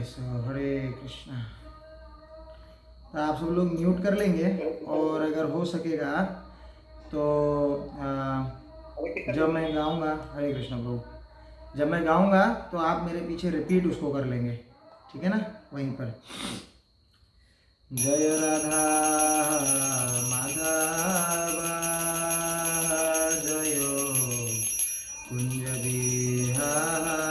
सो हरे कृष्णा। तो आप सब लोग म्यूट कर लेंगे और अगर हो सकेगा तो जब मैं गाऊंगा, हरे कृष्णा प्रभु, जब मैं गाऊंगा तो आप मेरे पीछे रिपीट उसको कर लेंगे, ठीक है ना? वहीं पर जय राधा माधव जय कुंज बिहारी,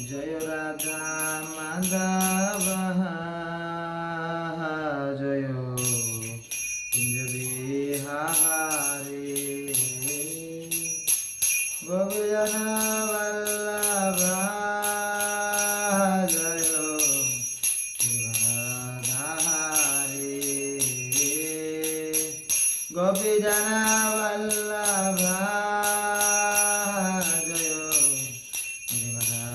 जय राधा माधव जय कुंज बिहारी, गोपीजन वल्लभ जय गिरिवरधारी, गोपीजन वल्लभ जय गिरिवरधारी,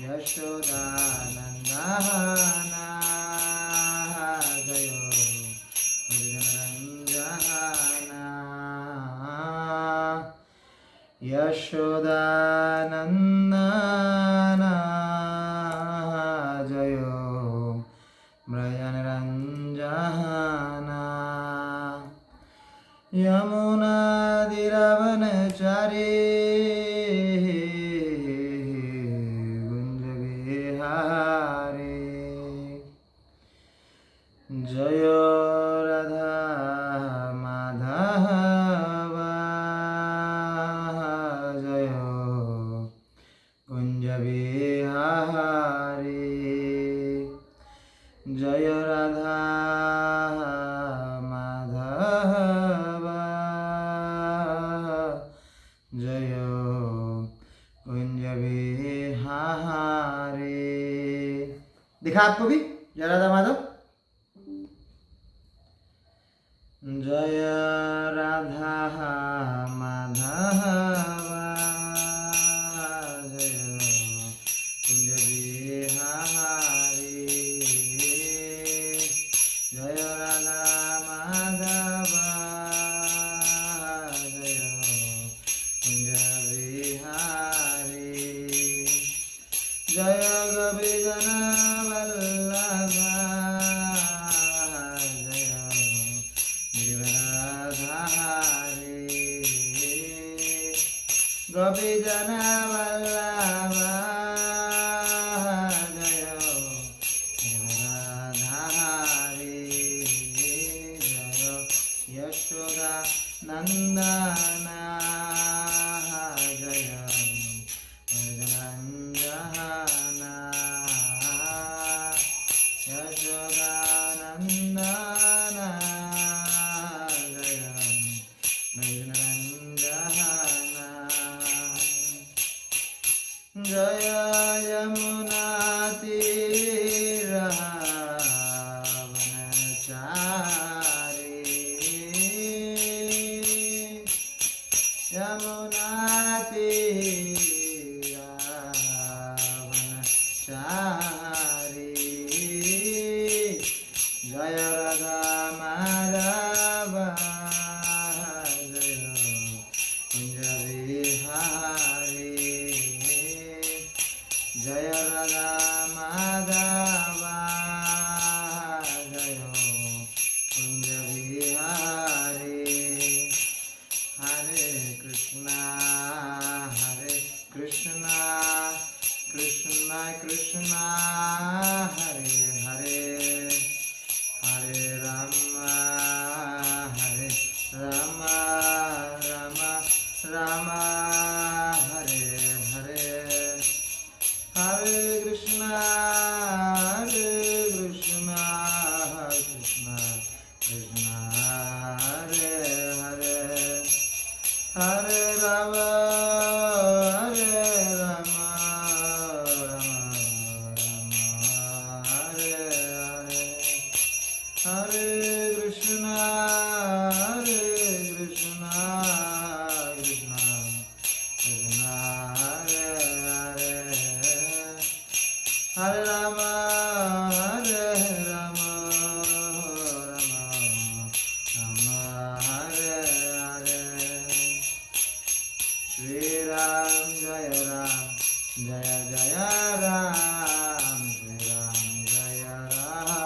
यशोदानंदन जय यशोदानंदन जय व्रजनरञ्जन, यमुनादिरवनचारी गुञ्जविहारी, जय राधा माधव जय कुंज बिहारी, जय राधा माधव जय कुंज बिहारी। दिखा आपको भी जय राधा माधव? जय राधा माधव जय कुंज बिहारी, जय राधा माधव जय कुंज बिहारी, जय गोपीजन वल्लभ जय गिरिवरधारी, गोपीजन वल्लभ जय गिरिवरधारी, जय यशोदा नंदन जय व्रजनरञ्जन, यशोदानंदन जय व्रजनरञ्जन, जय यमुनातीरवनचारी, यमुनातीरवनचारी, जय राधा माधव जय कुंज बिहारी, जय राधा माधव जय कुंज बिहारी, हरे कृष्णा कृष्णा कृष्णा हरे हरे, हरे राम राम राम हरे हरे, हरे कृष्णा कृष्णा कृष्णा हरे हरे, हरे राम राम हरे हरे, हरे कृष्णा कृष्णा कृष्णा हरे हरे, हरे राम राम राम हरे हरे, श्री राम जय राम जय जय राम श्री राम जय जय राम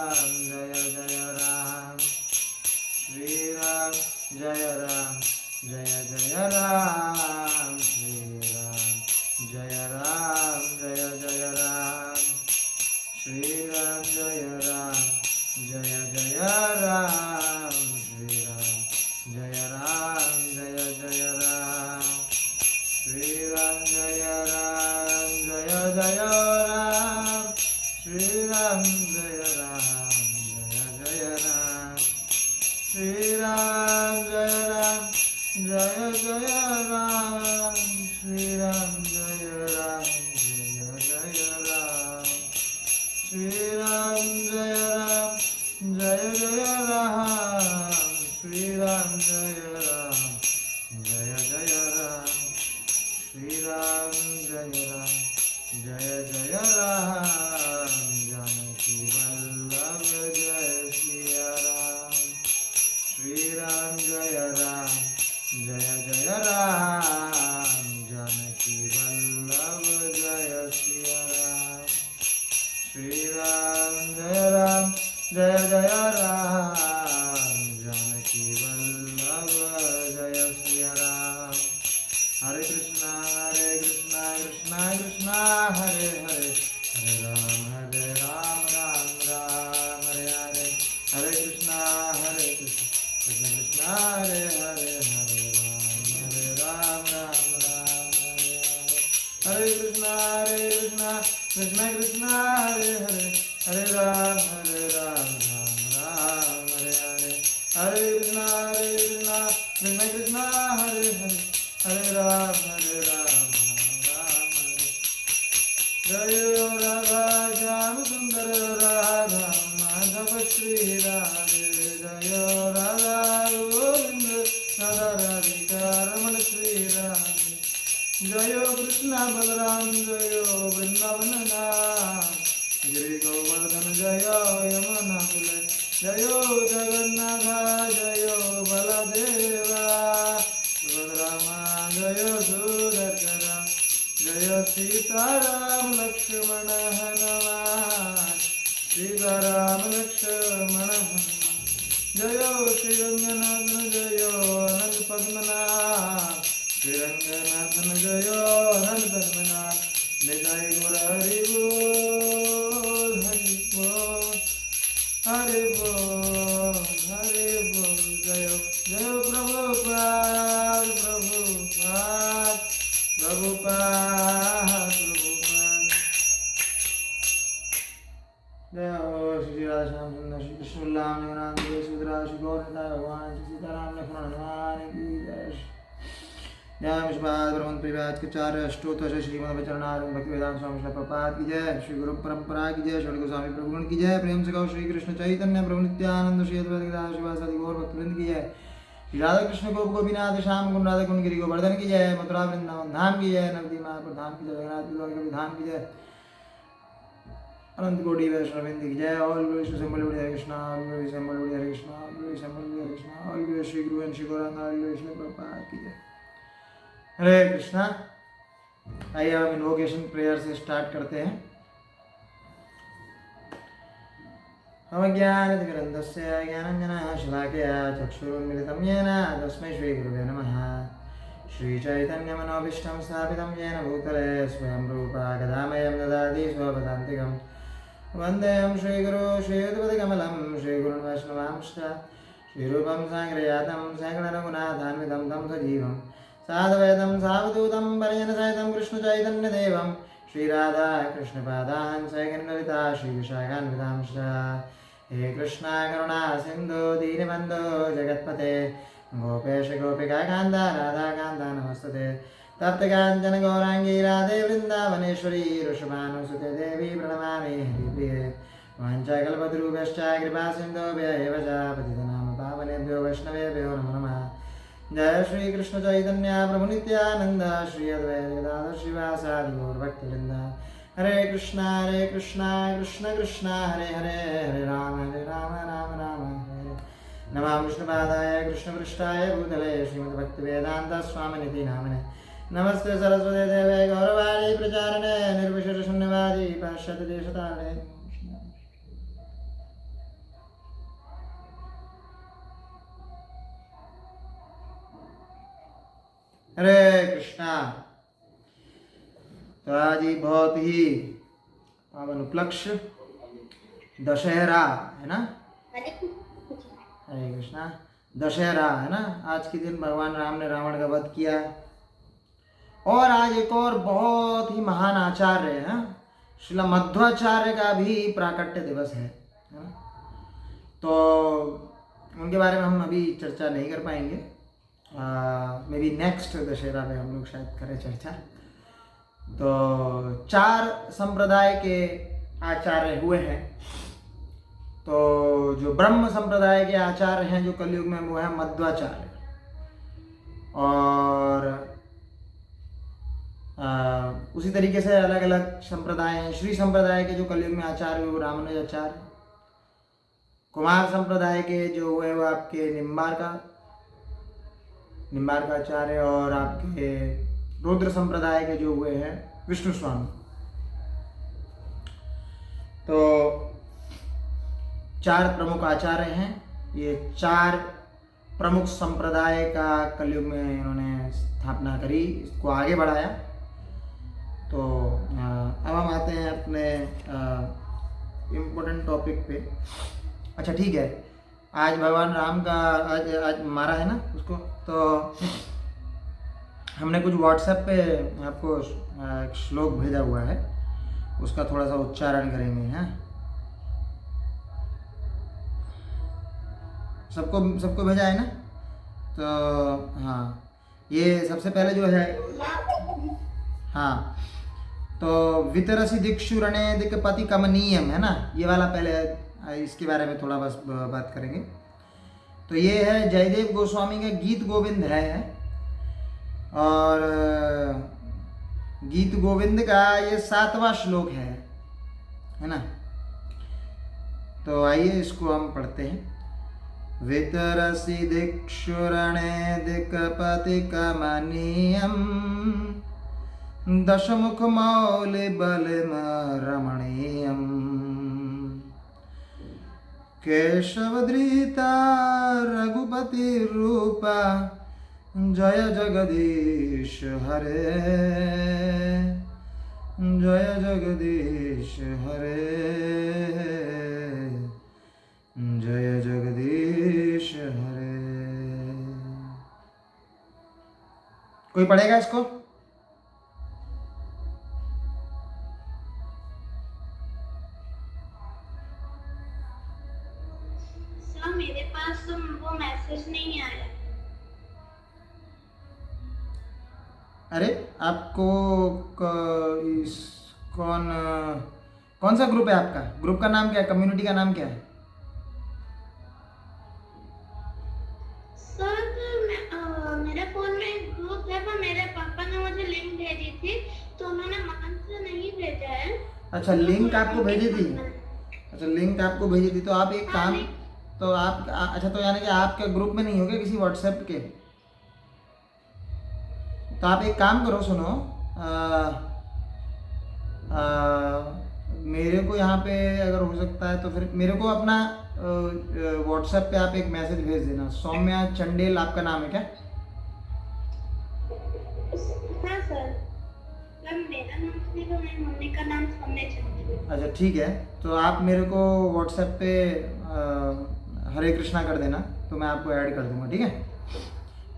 श्री राम जय जय राम श्री राम जय जय राम श्री राम जय जय राम श्री राम जय जय राम श्री राम जय जय राम श्री राम जय जय राम श्री राम जय जय राम श्री राम जय जय राम श्री राम जय जय राम श्री राम जय जय राम श्री राम जय जय राम जानकी वल्लभ जय सिया राम श्री राम जय जय राम जानकी वल्लभ जय सिया राम श्री राम जय जय राम जानकी वल्लभ जय सिया राम हरे कृष्णा कृष्णा कृष्णा हरे हरे हरे राम राम राम हरे हरे हरे कृष्णा कृष्णा कृष्णा हरे हरे हरे राम राम राम हरे कृष्णा कृष्णा कृष्णा हरे हरे हरे राम राम राम हरे हरे हरे कृष्णा कृष्णा कृष्णा हरे हरे हरे राम राम जय राधा श्याम सुंदर राधा माधव श्री राधे जय राधा गोविंद राधा राधिका रमण श्री राधे जय कृष्ण बलराम जय वृंदावन नाम गिरि गोवर्धन जय यमुना कुल जय जगन्नाथ जय बलदेवा सुभद्रामा जय सुदर्शन जय सीताराम लक्ष्मण हनुमान सीताराम लक्ष्मण हनुमान जय श्री रंगनाथन जय अनंत पद्मनाभ श्री रंगनाथन जय अनंत पद्मनाभ जय गुर हरि बोल हरि बोल हरि बोल हरि बोल जय जय प्रभुपाद प्रभुपाद प्रभुपाद प्रभुपाद जय हो श्री राधा श्याम सुंदर श्री कृष्ण राम जगन्नाथ देव सुभद्रा श्री गौरता भगवान श्री सीताराम लक्ष्मण हनुमान की जय जय विश्वपाद ब्रह्मन परिवाद के चार अष्टोत्तर श्रीमद वचरणारंभ भक्ति वेदांत स्वामी श्री प्रपात की जय श्री गुरु परंपरा की जय श्री गोस्वामी प्रभुगण की जय प्रेम से गौ श्री कृष्ण चैतन्य प्रभु नित्यानंद श्री अद्वैत गदाधर शिवासादि गौर भक्तवृंद की जय राधा कृष्ण गोप गोपीनाथ श्याम गुण राधा कुंड गिरि गोवर्धन की जय मथुरा वृंदावन धाम की जय नवदीप मायापुर धाम की जय जगन्नाथ द्वारका धाम की जय अनंत कोटि वैष्णविंद की जय all glory Shri symbol Hare Krishna all glory symbol Hare Krishna all glory symbol Hare Krishna all glory Shri Guru and Shri Gaurang all glory Shri Prabhupada की जय हरे कृष्णा। आइए हम इन्वोकेशन प्रेयर से स्टार्ट करते हैं। अवज्ञानतिमिरन्धस्य ज्ञानञ्जनः शलाकया चक्षुरुन्मिलितं येन तस्मै श्रीगुरुवे नमः। श्रीचैतन्यमनोभीष्टं स्थापितं येन भूतले स्वयं रूपा गदामयं ददाति स्वपदान्तिकं वन्देऽहं श्रीगुरो श्रीयुतपतिकमलं श्रीगुरुन् वैष्णवांश्च श्रीरूपं साङ्ग्रयातं सैकलरघुनाथान्वितं तं सजीवं साधुवेदं सावधूतं परिजनसहितं कृष्णचैतन्यदेवं श्रीराधा कृष्णपादान् सैकन्वलिता श्रीविशाखान्वितांश्च हे कृष्णा करुणा सिन्धु दीनबन्धो जगत्पते गोपेश गोपिका कान्ता राधा कान्ता नमस्तते तप्तकाञ्चन गौराङ्गी राधे वृन्दावनेश्वरी ऋषभानुसुते देवी प्रणमामि हरिप्रिये वाञ्छाकल्पतरुभ्यश्च कृपासिन्धुभ्य एव च पतितनाम पावनेभ्यो वैष्णवेभ्यो नमो नमः। जय श्री कृष्ण चैतन्य प्रभु नित्यानंद श्री अद्वैत गदाधर शिवासादि गौरभक्तवृंद हरे कृष्णा कृष्ण कृष्ण हरे हरे हरे राम राम राम हरे नमः। विष्णुपादाय कृष्णपृष्ठाय भूतले श्रीमद्भक्तिवेदान्त स्वामिनिति नामिने नमस्ते सरस्वती देवे गौरवाणी प्रचारणे निर्विशेष शून्यवादी पाश्चात्य देशतारणे। हरे कृष्णा। तो आज ही बहुत ही पावन उपलक्ष्य दशहरा है ना। हरे कृष्णा। दशहरा है ना। आज के दिन भगवान राम ने रावण का वध किया। और आज एक और बहुत ही महान आचार्य है, श्रील मध्वाचार्य का भी प्राकट्य दिवस है ना। तो उनके बारे में हम अभी चर्चा नहीं कर पाएंगे, मे बी नेक्स्ट दशहरा में हम लोग शायद करें चर्चा। तो 4 संप्रदाय के आचार्य हुए हैं। तो जो ब्रह्म संप्रदाय के आचार्य हैं जो कलयुग में, वो है मध्वाचार्य। और उसी तरीके से अलग अलग संप्रदाय हैं। श्री संप्रदाय के जो कलयुग में आचार्य हुए वो रामानुजाचार्य। कुमार संप्रदाय के जो हुए वो आपके निम्बार का आचार्य। और आपके रुद्र संप्रदाय के जो हुए हैं विष्णु स्वामी। तो 4 प्रमुख आचार्य हैं। ये 4 प्रमुख संप्रदाय का कलयुग में इन्होंने स्थापना करी, इसको आगे बढ़ाया। तो अब हम आते हैं अपने इम्पोर्टेंट टॉपिक पे। अच्छा ठीक है, आज भगवान राम का आज मारा है ना उसको। तो हमने कुछ व्हाट्सएप पे आपको एक श्लोक भेजा हुआ है, उसका थोड़ा सा उच्चारण करेंगे हैं। सबको भेजा है ना। तो हाँ, ये सबसे पहले जो है, हाँ, तो वितरसी दिक्षुरणे दिक्पति कमनीयम है ना, ये वाला पहले इसके बारे में थोड़ा बस बात करेंगे। तो ये है जयदेव गोस्वामी का गीत गोविंद है। और गीत गोविंद का ये 7वां श्लोक है ना। तो आइए इसको हम पढ़ते हैं। वितरसी दिक्षुरणे दिक्पति कमनीयम दशमुख मौलि बलिम रमणीयम केशवधृता रघुपति रूपा जय जगदीश हरे जय जगदीश हरे जय जगदीश हरे। कोई पढ़ेगा इसको? मेरे पास वो मैसेज नहीं आया। अरे आपको कौन सा ग्रुप है आपका? ग्रुप का नाम क्या है? कम्युनिटी का नाम क्या है? सर मेरे फोन में एक ग्रुप है, पर मेरे पापा ने मुझे लिंक भेजी थी, तो उन्होंने मन से नहीं भेजा है। अच्छा, लिंक आपको भेजी थी। अच्छा, लिंक आपको भेजी थी। तो आप एक काम, तो आप अच्छा, तो यानी कि आपके ग्रुप में नहीं होगे किसी व्हाट्सएप के। तो आप एक काम करो, सुनो, मेरे को यहाँ पे अगर हो सकता है तो फिर मेरे को अपना व्हाट्सएप पे आप एक मैसेज भेज देना। सौम्या चंडेल आपका नाम है क्या? हाँ सर, मेरा नाम नहीं, तो मेरी मम्मी का नाम सौम्या चंडेल। अच्छा ठीक है, तो आप मेरे को व्हाट्सएप पे हरे कृष्णा कर देना, तो मैं आपको ऐड कर दूंगा। ठीक है,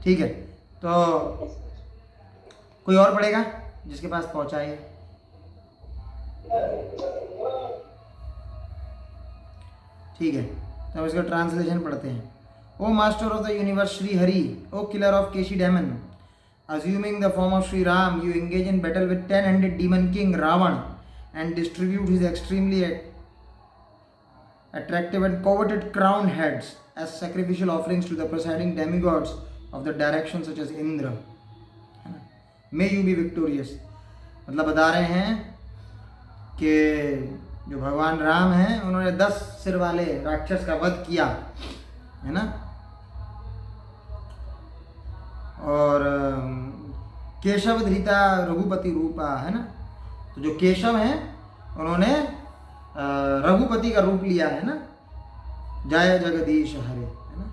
ठीक है। तो कोई और पढ़ेगा जिसके पास पहुंचा है? ठीक है, तो हम इसका ट्रांसलेशन पढ़ते हैं। O master of the universe Shri Hari, O killer of Keshi demon, assuming the form of Sri Ram, you engage in battle with 10-headed demon king Ravan and distribute his extremely attractive and coveted crowned heads as sacrificial offerings to the presiding demigods of the direction such as Indra. May you be victorious. मतलब बता रहे हैं कि जो भगवान राम हैं उन्होंने 10 सिर वाले राक्षस का वध किया है ना। और केशव धृता रघुपति रूपा, है ना। तो जो केशव हैं उन्होंने रघुपति का रूप लिया है ना, जय जगदीश हरे, है ना।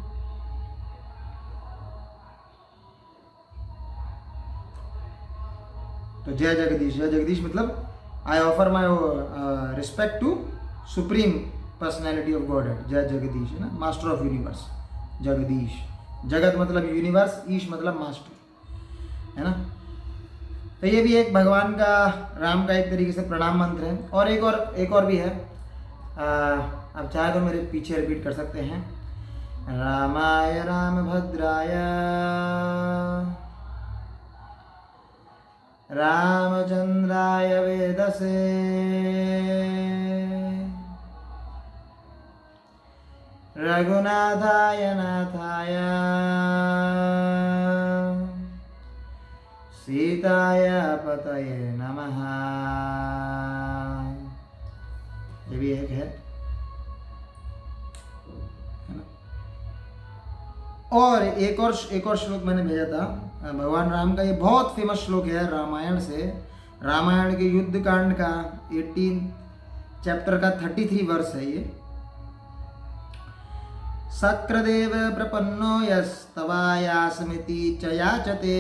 तो जय जगदीश मतलब I offer my respect to supreme personality of God, जय जगदीश, है ना, मास्टर ऑफ यूनिवर्स जगदीश। जगत मतलब यूनिवर्स, ईश मतलब मास्टर, है ना। तो ये भी एक भगवान का, राम का एक तरीके से प्रणाम मंत्र है। और एक और भी है, अब चाहे तो मेरे पीछे रिपीट कर सकते हैं। रामाय रामभद्राय रामचंद्राय वेदसे रघुनाथाय नाथाय सीताय पतये नमः। ये भी एक है ना। और एक और श्लोक मैंने भेजा था भगवान राम का। ये बहुत फेमस श्लोक है रामायण से, रामायण के युद्ध कांड का 18 चैप्टर का 33 वर्ष है ये। सक्रदेव प्रपन्नो यस्तवायास्मिति च याचते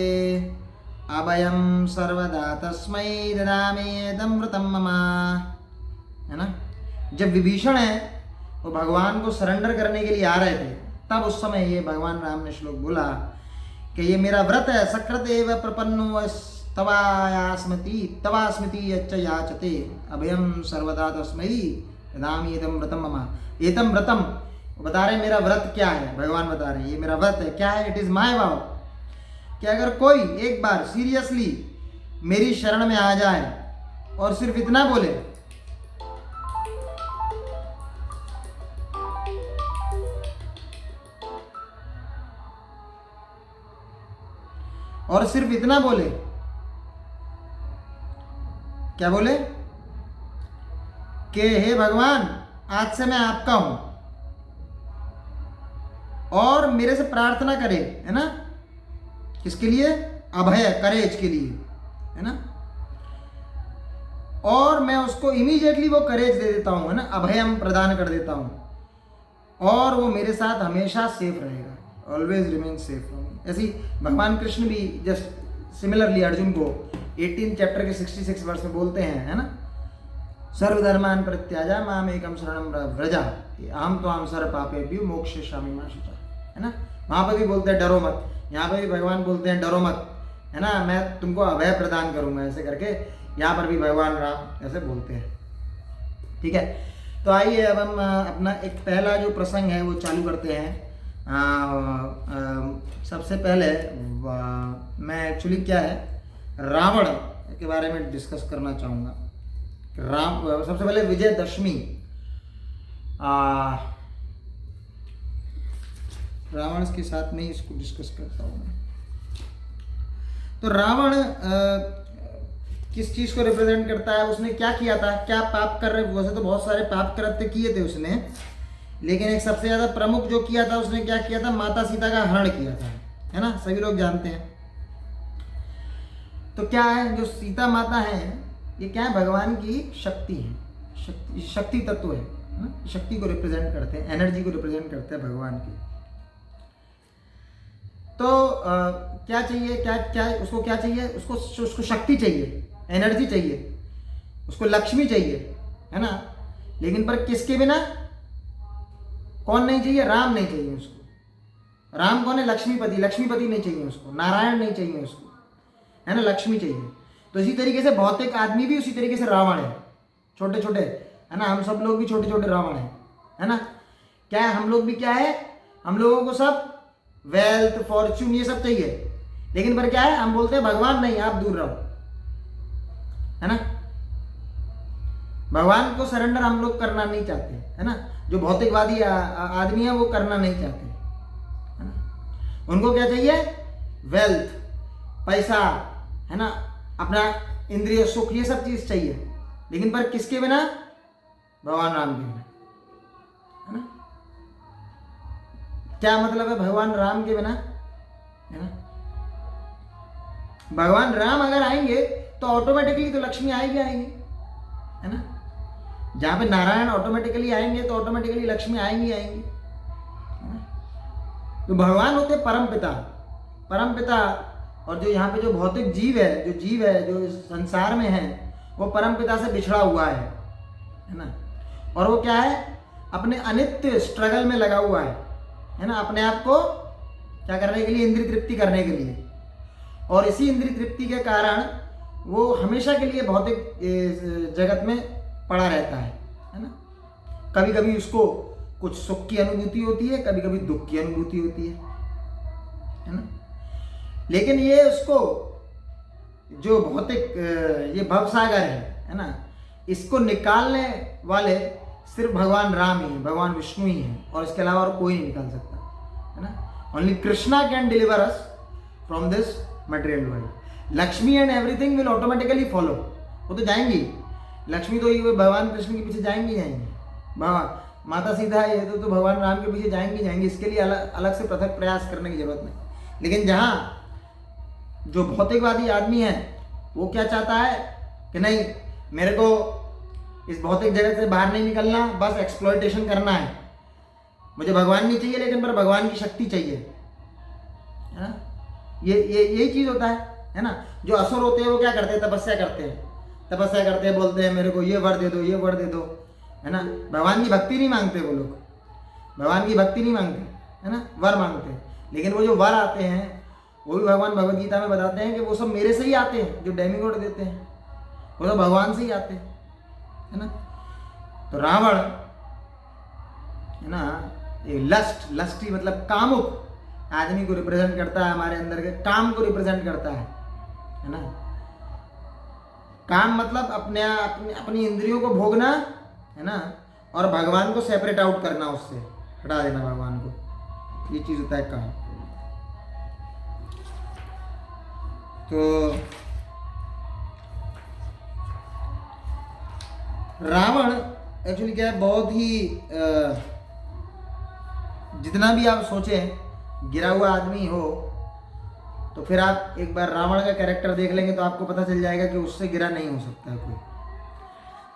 अभयं सर्वदा तस्मै ददाम्येदमृतं मम, है ना। जब विभीषण है वो भगवान को सरेंडर करने के लिए आ रहे थे, तब उस समय ये भगवान राम ने श्लोक बोला कि ये मेरा व्रत है। सक्रदेव प्रपन्नो तवास्मृति यच्च याचते अभयं सर्वदा तस्मै ददाम्येदं व्रतं मम। एतम व्रतम बता रहे मेरा व्रत क्या है, भगवान बता रहे ये मेरा व्रत है। क्या है? इट इज माय वाव कि अगर कोई एक बार सीरियसली मेरी शरण में आ जाए और सिर्फ इतना बोले, और सिर्फ इतना बोले, क्या बोले कि हे भगवान आज से मैं आपका हूं, और मेरे से प्रार्थना करे, है ना, किसके लिए? अभय, करेज के लिए, है ना। और मैं उसको इमीडिएटली वो करेज दे देता हूं, है ना, अभयम प्रदान कर देता हूं, और वो मेरे साथ हमेशा सेफ रहेगा, ऑलवेज रिमेन सेफ। ऐसी भगवान कृष्ण भी जस्ट सिमिलरली अर्जुन को 18 चैप्टर के 66 वर्ष में बोलते हैं, है ना, सर्वधर्मान परित्याजा माम एकम शरणम व्रजा अहम त्वाम सर्व पापेभ्यो मोक्षयिष्यामि मा शुचः, है ना। वहां पर भी बोलते हैं डरो मत, यहाँ पर भी भगवान बोलते हैं डरो मत, है ना, मैं तुमको अभय प्रदान करूंगा, ऐसे करके यहाँ पर भी भगवान राम ऐसे बोलते हैं। ठीक है, तो आइए अब हम अपना एक पहला जो प्रसंग है वो चालू करते हैं। सबसे पहले मैं एक्चुअली क्या है रावण के बारे में डिस्कस करना चाहूँगा। सबसे पहले विजयदशमी, रावण के साथ में इसको डिस्कस करता हूँ मैं। तो रावण किस चीज़ को रिप्रेजेंट करता है? उसने क्या किया था, क्या पाप कर रहे? वैसे तो बहुत सारे पाप कृत्य किए थे उसने, लेकिन एक सबसे ज़्यादा प्रमुख जो किया था उसने क्या किया था? माता सीता का हरण किया था, है ना, सभी लोग जानते हैं। तो क्या है, जो सीता माता है ये क्या है? भगवान की शक्ति है, शक्ति तत्व है ना, शक्ति को रिप्रेजेंट करते हैं, एनर्जी को रिप्रेजेंट करते हैं भगवान की। तो क्या चाहिए, क्या उसको क्या चाहिए? उसको शक्ति चाहिए, एनर्जी चाहिए, उसको लक्ष्मी चाहिए, है ना। लेकिन पर किसके बिना? कौन नहीं चाहिए? राम नहीं चाहिए उसको। राम कौन है? लक्ष्मीपति नहीं चाहिए उसको, नारायण नहीं चाहिए उसको, है ना, लक्ष्मी चाहिए। तो इसी तरीके से भौतिक आदमी भी उसी तरीके से रावण है, छोटे छोटे, है ना, हम सब लोग भी छोटे छोटे रावण हैं, है ना। क्या है, हम लोग भी क्या है, हम लोगों को सब वेल्थ, फॉर्च्यून, ये सब चाहिए, लेकिन पर क्या है, हम बोलते हैं भगवान नहीं, आप दूर रहो, है ना। भगवान को सरेंडर हम लोग करना नहीं चाहते, है ना। जो भौतिकवादी आदमी है वो करना नहीं चाहते, है ना। उनको क्या चाहिए? वेल्थ, पैसा, है ना, अपना इंद्रिय सुख, ये सब चीज चाहिए, लेकिन पर किसके बिना? भगवान राम के बिना, है ना। क्या मतलब है भगवान राम के बिना, है ना। भगवान राम अगर आएंगे तो ऑटोमेटिकली तो लक्ष्मी आएगी, है ना। जहाँ पे नारायण ऑटोमेटिकली आएंगे तो ऑटोमेटिकली लक्ष्मी आएंगी, है ना। तो भगवान होते परम पिता, परम पिता। और जो यहाँ पे जो भौतिक जीव है, जो इस संसार में है, वो परम पिता से बिछड़ा हुआ है ना। और वो क्या है, अपने अनित्य स्ट्रगल में लगा हुआ है ना, अपने आप को क्या करने के लिए, इंद्रिय तृप्ति करने के लिए। और इसी इंद्रिय तृप्ति के कारण वो हमेशा के लिए भौतिक जगत में पड़ा रहता है ना। कभी कभी उसको कुछ सुख की अनुभूति होती है, कभी कभी दुख की अनुभूति होती है ना। लेकिन ये उसको जो भौतिक ये भवसागर है ना, इसको निकालने वाले सिर्फ भगवान राम ही हैं, भगवान विष्णु ही हैं, और इसके अलावा और कोई नहीं निकाल सकता, है ना। Only Krishna can deliver us from this material world. Lakshmi and everything will automatically follow, वो तो जाएंगी, लक्ष्मी तो ये भगवान कृष्ण के पीछे जाएंगी, भगवान माता सीता है ये तो भगवान राम के पीछे जाएंगी। इसके लिए अलग से पृथक प्रयास करने की जरूरत नहीं। लेकिन जहाँ जो भौतिकवादी आदमी है वो क्या चाहता है कि नहीं, मेरे को इस भौतिक जगत से बाहर नहीं निकलना, बस एक्सप्लॉयटेशन करना है, मुझे भगवान नहीं चाहिए लेकिन पर भगवान की शक्ति चाहिए, है ना। ये यही चीज़ होता है ना। जो असुर होते हैं वो क्या करते हैं, तपस्या करते हैं, बोलते हैं मेरे को ये वर दे दो, ये वर दे दो, है ना। भगवान की भक्ति नहीं मांगते वो लोग, भगवान की भक्ति नहीं मांगते, है ना, वर मांगते हैं। लेकिन वो जो वर आते हैं वो भी भगवान भगवद गीता में बताते हैं कि वो सब मेरे से ही आते हैं, जो डेमिगॉड देते हैं वो तो भगवान से ही आते हैं, है ना। तो रावण है ना, ये लस्टी मतलब कामुक आदमी को रिप्रेजेंट करता है, हमारे अंदर के काम को रिप्रेजेंट करता है ना। काम मतलब अपनी इंद्रियों को भोगना, है ना, और भगवान को सेपरेट आउट करना, उससे हटा देना भगवान को, ये चीज होता है काम। तो रावण एक्चुअली क्या है, बहुत ही जितना भी आप सोचें गिरा हुआ आदमी हो, तो फिर आप एक बार रावण का कैरेक्टर देख लेंगे तो आपको पता चल जाएगा कि उससे गिरा नहीं हो सकता है कोई।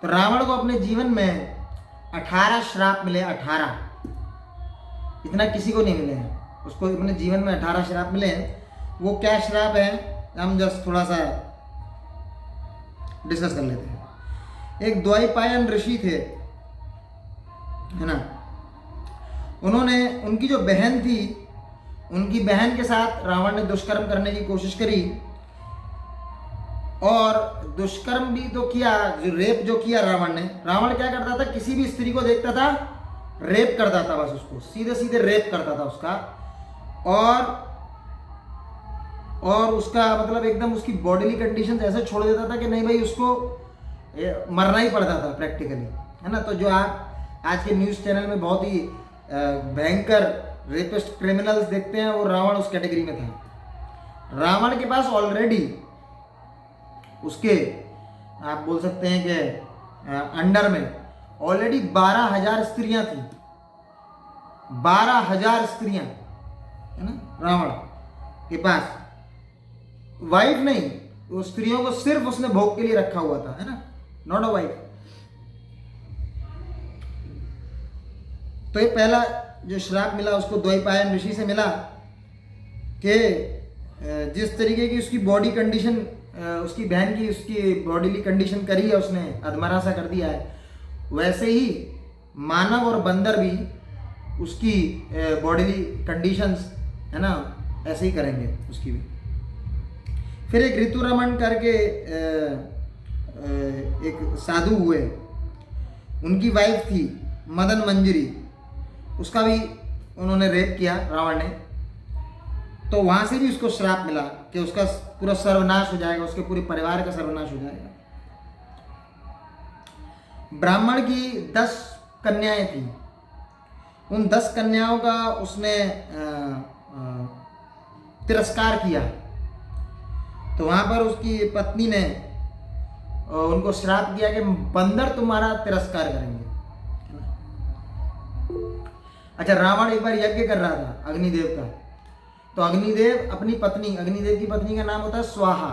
तो रावण को अपने जीवन में 18 श्राप मिले, 18, इतना किसी को नहीं मिले हैं। उसको अपने जीवन में 18 श्राप मिले हैं। वो क्या श्राप है हम जस्ट थोड़ा सा डिस्कस कर लेते हैं। एक द्वैपायन ऋषि थे, है ना, उनकी जो बहन थी, उनकी बहन के साथ रावण ने दुष्कर्म करने की कोशिश करी, और दुष्कर्म भी तो किया, रेप जो किया रावण क्या करता था, किसी भी स्त्री को देखता था रेप करता था, बस उसको सीधे सीधे रेप करता था उसका, और उसका मतलब एकदम उसकी बॉडीली कंडीशन ऐसे छोड़ देता था कि नहीं भाई उसको मरना ही पड़ता था प्रैक्टिकली, है ना। तो जो आप आज के न्यूज़ चैनल में बहुत ही भयंकर रेपिस्ट क्रिमिनल्स देखते हैं, वो रावण उस कैटेगरी में था। रावण के पास ऑलरेडी उसके आप बोल सकते हैं कि अंडर में ऑलरेडी 12,000 स्त्रियां थी, 12,000 स्त्रियां, है ना, रावण के पास। वाइफ नहीं, वो स्त्रियों को सिर्फ उसने भोग के लिए रखा हुआ था, है ना, नॉट अ वाइफ। तो ये पहला जो श्राप मिला उसको द्वैपायन ऋषि से मिला कि जिस तरीके की उसकी बॉडी कंडीशन, उसकी बहन की उसकी बॉडीली कंडीशन करी है उसने, अधमरा सा कर दिया है, वैसे ही मानव और बंदर भी उसकी बॉडीली कंडीशंस, है ना, ऐसे ही करेंगे उसकी भी। फिर एक ऋतुरमन करके एक साधु हुए, उनकी वाइफ थी मदन मंजरी, उसका भी उन्होंने रेप किया रावण ने। तो वहाँ से भी उसको श्राप मिला कि उसका पूरा सर्वनाश हो जाएगा, उसके पूरे परिवार का सर्वनाश हो जाएगा। ब्राह्मण की 10 कन्याएं थी, उन 10 कन्याओं का उसने तिरस्कार किया। तो वहाँ पर उसकी पत्नी ने उनको श्राप किया कि बंदर तुम्हारा तिरस्कार करेंगे। अच्छा, रावण एक बार यज्ञ कर रहा था अग्निदेव का, तो अग्निदेव अपनी पत्नी, अग्निदेव की पत्नी का नाम होता है स्वाहा,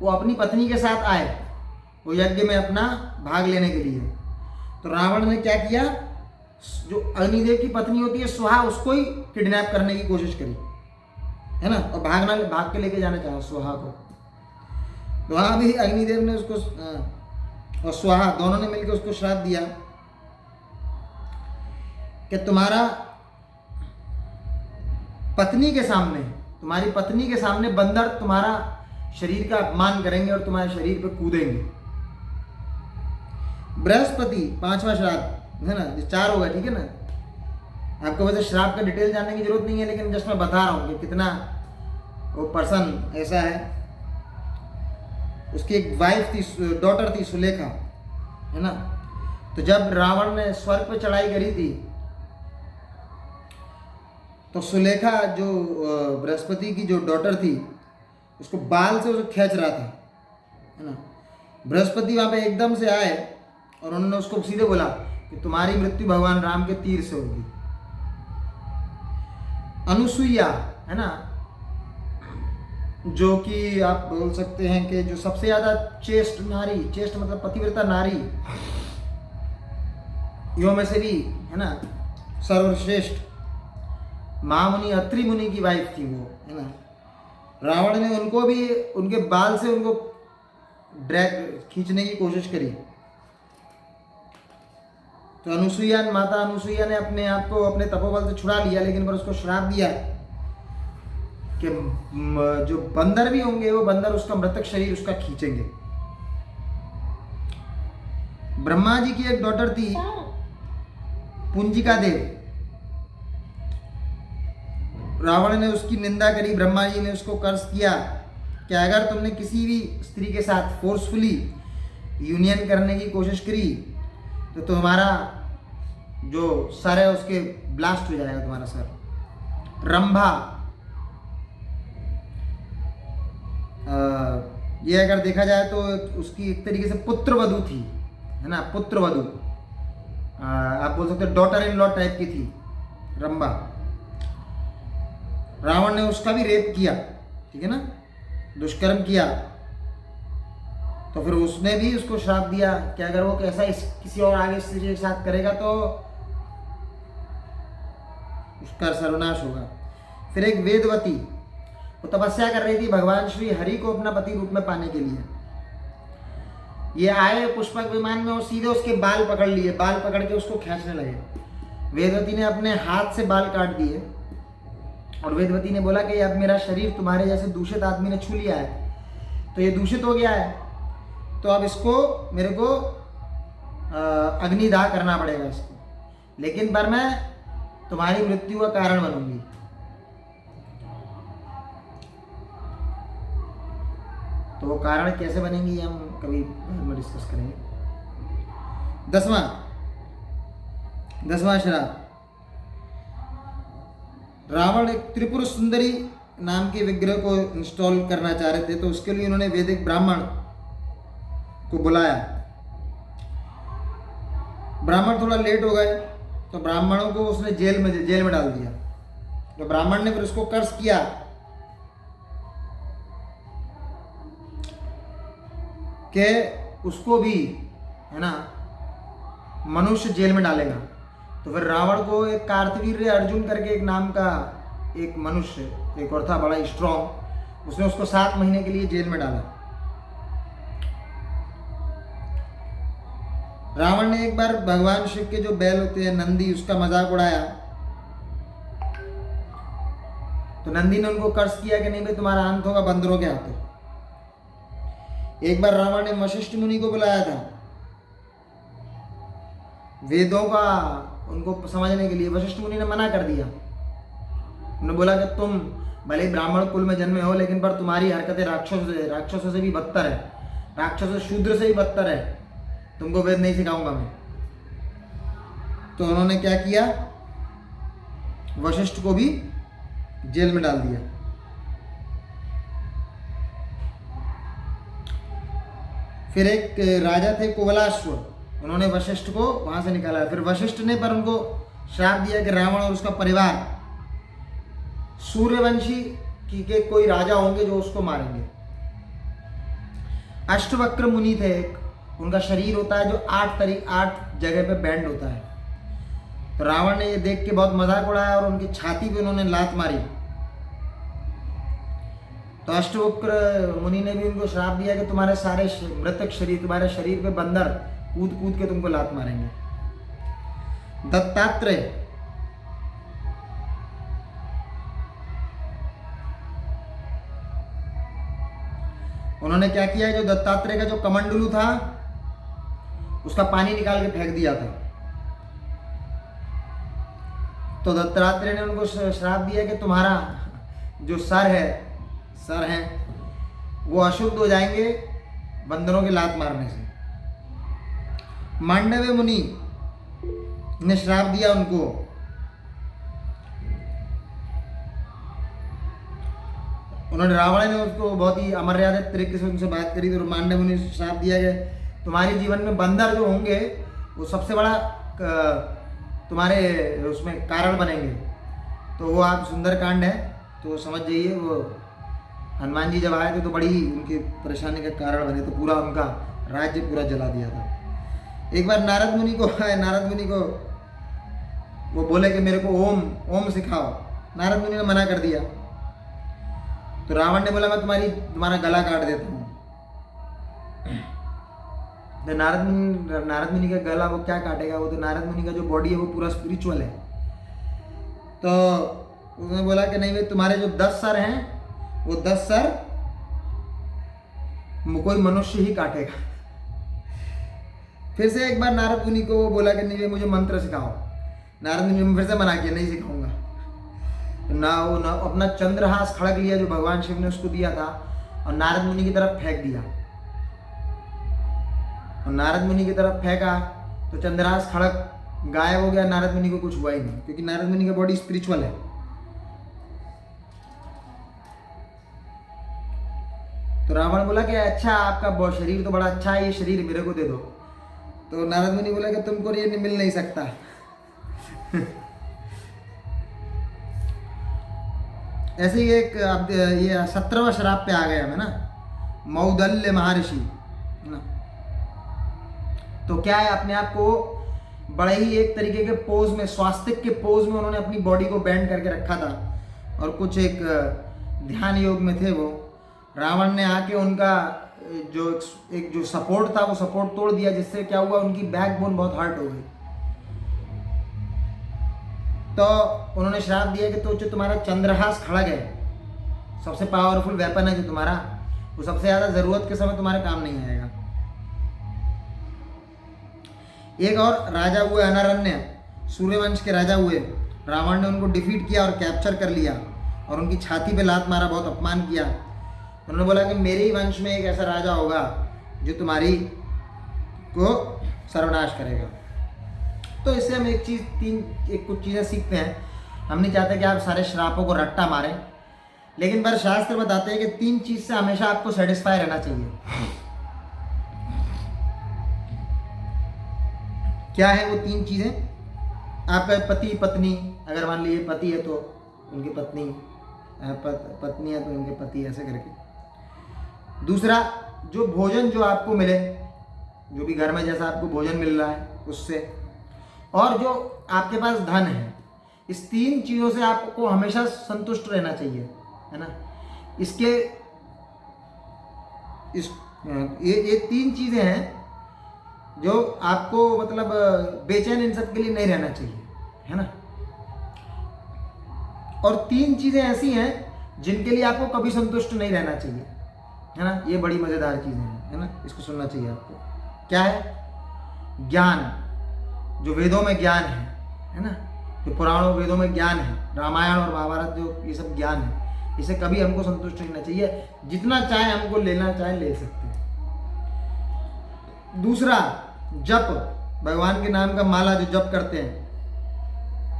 वो अपनी पत्नी के साथ आए वो यज्ञ में अपना भाग लेने के लिए। तो रावण ने क्या किया, जो अग्निदेव की पत्नी होती है स्वाहा, उसको ही किडनैप करने की कोशिश करी, है ना, और भाग के लेके जाना चाहा स्वाहा को। तो वहाँ भी अग्निदेव ने उसको और स्वाहा दोनों ने मिलकर उसको श्राप दिया कि तुम्हारा पत्नी के सामने, तुम्हारी पत्नी के सामने बंदर तुम्हारा शरीर का अपमान करेंगे और तुम्हारे शरीर पे कूदेंगे। बृहस्पति, पांचवा श्राप है ना, 4 होगा, ठीक है ना। आपको वैसे श्राप का डिटेल जानने की जरूरत नहीं है, लेकिन जस्ट मैं बता रहा हूँ कि कितना वो पर्सन ऐसा है। उसकी एक वाइफ थी, डॉटर थी सुलेखा, है ना। तो जब रावण ने स्वर्ग पे चढ़ाई करी थी तो सुलेखा जो बृहस्पति की जो डॉटर थी उसको बाल से उसे खींच रहा था, है ना। बृहस्पति वहाँ पे एकदम से आए और उन्होंने उसको सीधे बोला कि तुम्हारी मृत्यु भगवान राम के तीर से होगी। अनुसुईया, है ना, जो कि आप बोल सकते हैं कि जो सबसे ज्यादा चेस्ट नारी, चेस्ट मतलब पतिव्रता नारी यो में से भी, है ना, सर्वश्रेष्ठ महामुनि अत्रि मुनि की वाइफ थी वो, है ना। रावण ने उनको भी उनके बाल से उनको ड्रैग खींचने की कोशिश करी। तो अनुसुईया, माता अनुसुईया ने अपने आप को अपने तपोबल से छुड़ा लिया, लेकिन पर उसको श्राप दिया कि जो बंदर भी होंगे वो बंदर उसका मृतक शरीर उसका खींचेंगे। ब्रह्मा जी की एक डॉटर थी पुंजिका देव। रावण ने उसकी निंदा करी, ब्रह्मा जी ने उसको कर्ष किया कि अगर तुमने किसी भी स्त्री के साथ फोर्सफुली यूनियन करने की कोशिश करी तो तुम्हारा जो सर है उसके ब्लास्ट हो जाएगा, तुम्हारा सर। रंभा, ये अगर देखा जाए तो उसकी एक तरीके से पुत्रवधू थी, है ना, पुत्रवधू, आप बोल सकते हो डॉटर इन लॉ टाइप की थी रंभा। रावण ने उसका भी रेप किया, ठीक है ना, दुष्कर्म किया। तो फिर उसने भी उसको श्राप दिया कि अगर वो कैसा किसी और आगे स्त्री के साथ करेगा तो उसका सर्वनाश होगा। फिर एक वेदवती, वो तपस्या कर रही थी भगवान श्री हरि को अपना पति रूप में पाने के लिए। ये आए पुष्पक विमान में और सीधे उसके बाल पकड़ लिए, बाल पकड़ के उसको खींचने लगे। वेदवती ने अपने हाथ से बाल काट दिए और वेदवती ने बोला कि अब मेरा शरीर तुम्हारे जैसे दूषित आदमी ने छू लिया है, तो ये दूषित हो गया है, तो अब इसको मेरे को अग्निदाह करना पड़ेगा इसको, लेकिन पर मैं तुम्हारी मृत्यु का कारण बनूंगी। तो वो कारण कैसे बनेंगी हम कभी बाद में डिस्कस करेंगे। 10वां श्राप। रावण एक त्रिपुर सुंदरी नाम के विग्रह को इंस्टॉल करना चाह रहे थे, तो उसके लिए उन्होंने वैदिक ब्राह्मण को बुलाया। ब्राह्मण थोड़ा लेट हो गए तो ब्राह्मणों को उसने जेल में डाल दिया। तो ब्राह्मण ने फिर उसको कर्ष किया कि उसको भी, है ना, मनुष्य जेल में डालेगा। तो फिर रावण को एक कार्तवीर्य अर्जुन करके एक नाम का एक मनुष्य, एक और था बड़ा स्ट्रॉन्ग, उसने उसको 7 महीने के लिए जेल में डाला। रावण ने एक बार भगवान शिव के जो बैल होते हैं नंदी, उसका मजाक उड़ाया। तो नंदी ने उनको कर्ष किया कि नहीं भाई तुम्हारा अंत होगा बंदरों के हाथों। एक बार रावण ने वशिष्ठ मुनि को बुलाया था वेदों का उनको समझने के लिए। वशिष्ठ मुनि ने मना कर दिया। उन्होंने बोला कि तुम भले ब्राह्मण कुल में जन्मे हो, लेकिन पर तुम्हारी हरकतें राक्षसों से भी बदतर है, राक्षसों शूद्र से भी बदतर है, तुमको वेद नहीं सिखाऊंगा मैं। तो उन्होंने क्या किया, वशिष्ठ को भी जेल में डाल दिया। फिर एक राजा थे कुवलाश्व, उन्होंने वशिष्ठ को वहां से निकाला। फिर वशिष्ठ ने पर उनको श्राप दिया कि रावण और उसका परिवार सूर्यवंशी के कोई राजा होंगे जो उसको मारेंगे। अष्टवक्र मुनि थे एक, उनका शरीर होता है जो 8 जगह पे बैंड होता है। तो रावण ने ये देख के बहुत मजाक उड़ाया और उनकी छाती पे उन्होंने लात मारी। तो अष्टवक्र मुनि ने भी उनको श्राप दिया कि तुम्हारे सारे मृतक शरीर, तुम्हारे शरीर पे बंदर कूद कूद के तुमको लात मारेंगे। दत्तात्रेय उन्होंने क्या किया, जो दत्तात्रेय का जो कमंडलू था उसका पानी निकाल के फेंक दिया था। तो दत्तात्रेय ने उनको श्राप दिया कि तुम्हारा जो सर है वो अशुद्ध हो जाएंगे बंदरों के लात मारने से। मांडव्य मुनि ने श्राप दिया उनको, उन्होंने रावण ने उसको बहुत ही अमर्यादित तरीके से उनसे बात करी। तो मांडव्य मुनि ने श्राप दिया कि तुम्हारे जीवन में बंदर जो होंगे वो सबसे बड़ा तुम्हारे उसमें कारण बनेंगे। तो वो आप सुंदरकांड है तो समझ जाइए, वो हनुमान जी जब आए थे तो बड़ी ही उनकी परेशानी का कारण बने, तो पूरा उनका राज्य पूरा जला दिया था। एक बार नारद मुनि को वो बोले कि मेरे को ओम सिखाओ। नारद मुनि ने मना कर दिया। तो रावण ने बोला मैं तुम्हारा गला काट देता हूँ। तो नारद मुनि का गला वो क्या काटेगा, वो तो नारद मुनि का जो बॉडी है वो पूरा स्पिरिचुअल है। तो उसने बोला कि नहीं भाई, तुम्हारे जो 10 सर हैं वो 10 सर कोई मनुष्य ही काटेगा। फिर से एक बार नारद मुनि को बोला कि नहीं भाई मुझे मंत्र सिखाओ। नारद मुनि ने फिर से मना किया, नहीं सिखाऊंगा। ना अपना चंद्रहास खड़ग लिया जो भगवान शिव ने उसको दिया था और नारद मुनि की तरफ फेंक दिया। और नारद मुनि की तरफ फेंका तो चंद्रहास खड़ग गायब हो गया। नारद मुनि को कुछ हुआ ही नहीं, क्योंकि नारद मुनि का बॉडी स्पिरिचुअल है। तो रावण बोला कि अच्छा आपका शरीर तो बड़ा अच्छा है, ये शरीर मेरे को दे दो। तो नारद मुनि बोला कि तुमको ये मिल नहीं सकता। ऐसे ही एक ये 17वां श्राप पे आ गया मैं ना, मौदल्य महर्षि ना। तो क्या है, अपने आप को बड़े ही एक तरीके के पोज में, स्वास्तिक के पोज में उन्होंने अपनी बॉडी को बैंड करके रखा था और कुछ एक ध्यान योग में थे वो। रावण ने आके उनका जो सपोर्ट था वो सपोर्ट तोड़ दिया, जिससे क्या हुआ, उनकी बैकबोन बहुत हर्ट हो गई। तो उन्होंने श्राप दिया कि तो जो तुम्हारा चंद्रहास खड़ग है, सबसे पावरफुल वेपन है जो तुम्हारा, वो सबसे ज्यादा जरूरत के समय तुम्हारे काम नहीं आएगा। एक और राजा हुए अनारण्य, सूर्यवंश के राजा हुए। रावण ने उनको डिफीट किया और कैप्चर कर लिया और उनकी छाती पे लात मारा, बहुत अपमान किया। उन्होंने बोला कि मेरे ही वंश में एक ऐसा राजा होगा जो तुम्हारी को सर्वनाश करेगा। तो इससे हम कुछ चीज़ें सीखते हैं। हम नहीं चाहते कि आप सारे श्रापों को रट्टा मारें, लेकिन पर शास्त्र बताते हैं कि 3 चीज़ से हमेशा आपको सेटिस्फाई रहना चाहिए। क्या है वो 3 चीज़ें? आपका पति पत्नी, अगर मान लीजिए पति है तो उनकी पत्नी, पत्नी है तो उनके पति, ऐसे करके। दूसरा, जो भोजन जो आपको मिले, जो भी घर में जैसा आपको भोजन मिल रहा है उससे, और जो आपके पास धन है, इस 3 चीज़ों से आपको हमेशा संतुष्ट रहना चाहिए, है ना। ये 3 चीज़ें हैं जो आपको मतलब बेचैन इन सब के लिए नहीं रहना चाहिए, है ना। और 3 चीज़ें ऐसी हैं जिनके लिए आपको कभी संतुष्ट नहीं रहना चाहिए, है ना। ये बड़ी मज़ेदार चीज़ें हैं, है ना, इसको सुनना चाहिए आपको। क्या है? ज्ञान, जो वेदों में ज्ञान है ना, जो पुराणों वेदों में ज्ञान है, रामायण और महाभारत जो ये सब ज्ञान है, इसे कभी हमको संतुष्ट रहना चाहिए। जितना चाहे हमको लेना चाहे ले सकते हैं। दूसरा, जप, भगवान के नाम का माला जो जप करते हैं,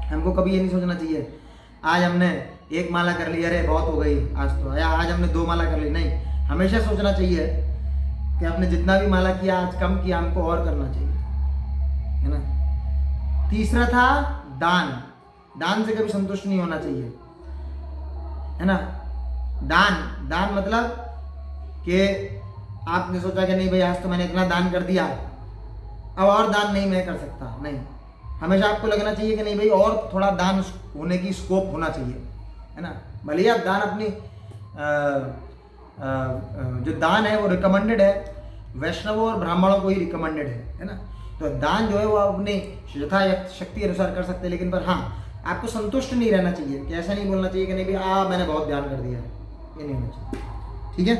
हमको कभी ये नहीं सोचना चाहिए आज हमने 1 माला कर ली, अरे बहुत हो गई आज तो, या आज हमने 2 माला कर ली। नहीं, हमेशा सोचना चाहिए कि आपने जितना भी माला किया आज कम किया, हमको और करना चाहिए, है ना। तीसरा था दान। दान से कभी संतुष्ट नहीं होना चाहिए। है ना। दान, दान मतलब कि आपने सोचा कि नहीं भाई आज तो मैंने इतना दान कर दिया, अब और दान नहीं मैं कर सकता, नहीं, हमेशा आपको लगना चाहिए कि नहीं भाई और थोड़ा दान होने की स्कोप होना चाहिए, है ना। भले आप दान अपनी जो दान है वो रिकमेंडेड है, वैष्णवों और ब्राह्मणों को ही रिकमेंडेड है ना। तो दान जो है वो आप अपनी यथा शक्ति अनुसार कर सकते हैं, लेकिन पर हाँ आपको संतुष्ट नहीं रहना चाहिए, कि ऐसा नहीं बोलना चाहिए कि नहीं भाई मैंने बहुत दान कर दिया, ये नहीं होना चाहिए, ठीक है।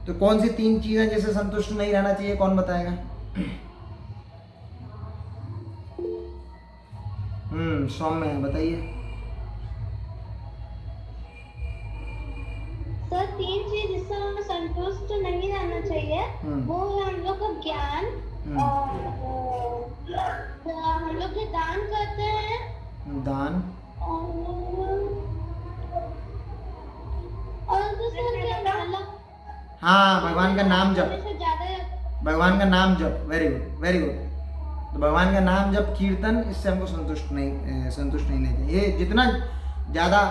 तो कौन सी 3 चीजें जैसे संतुष्ट नहीं रहना चाहिए, कौन बताएगा? सौम्य है, बताइए। सर 3 चीज जिससे हमें संतुष्ट नहीं रहना चाहिए वो है हम लोग का ज्ञान, और हम लोग ये दान करते हैं, दान और दूसरा क्या मतलब, हाँ भगवान का नाम जप, ज्यादा भगवान का नाम जप, वेरी गुड वेरी गुड। तो भगवान का नाम जप, कीर्तन, इससे हमको संतुष्ट नहीं लेना चाहिए। ये जितना ज़्यादा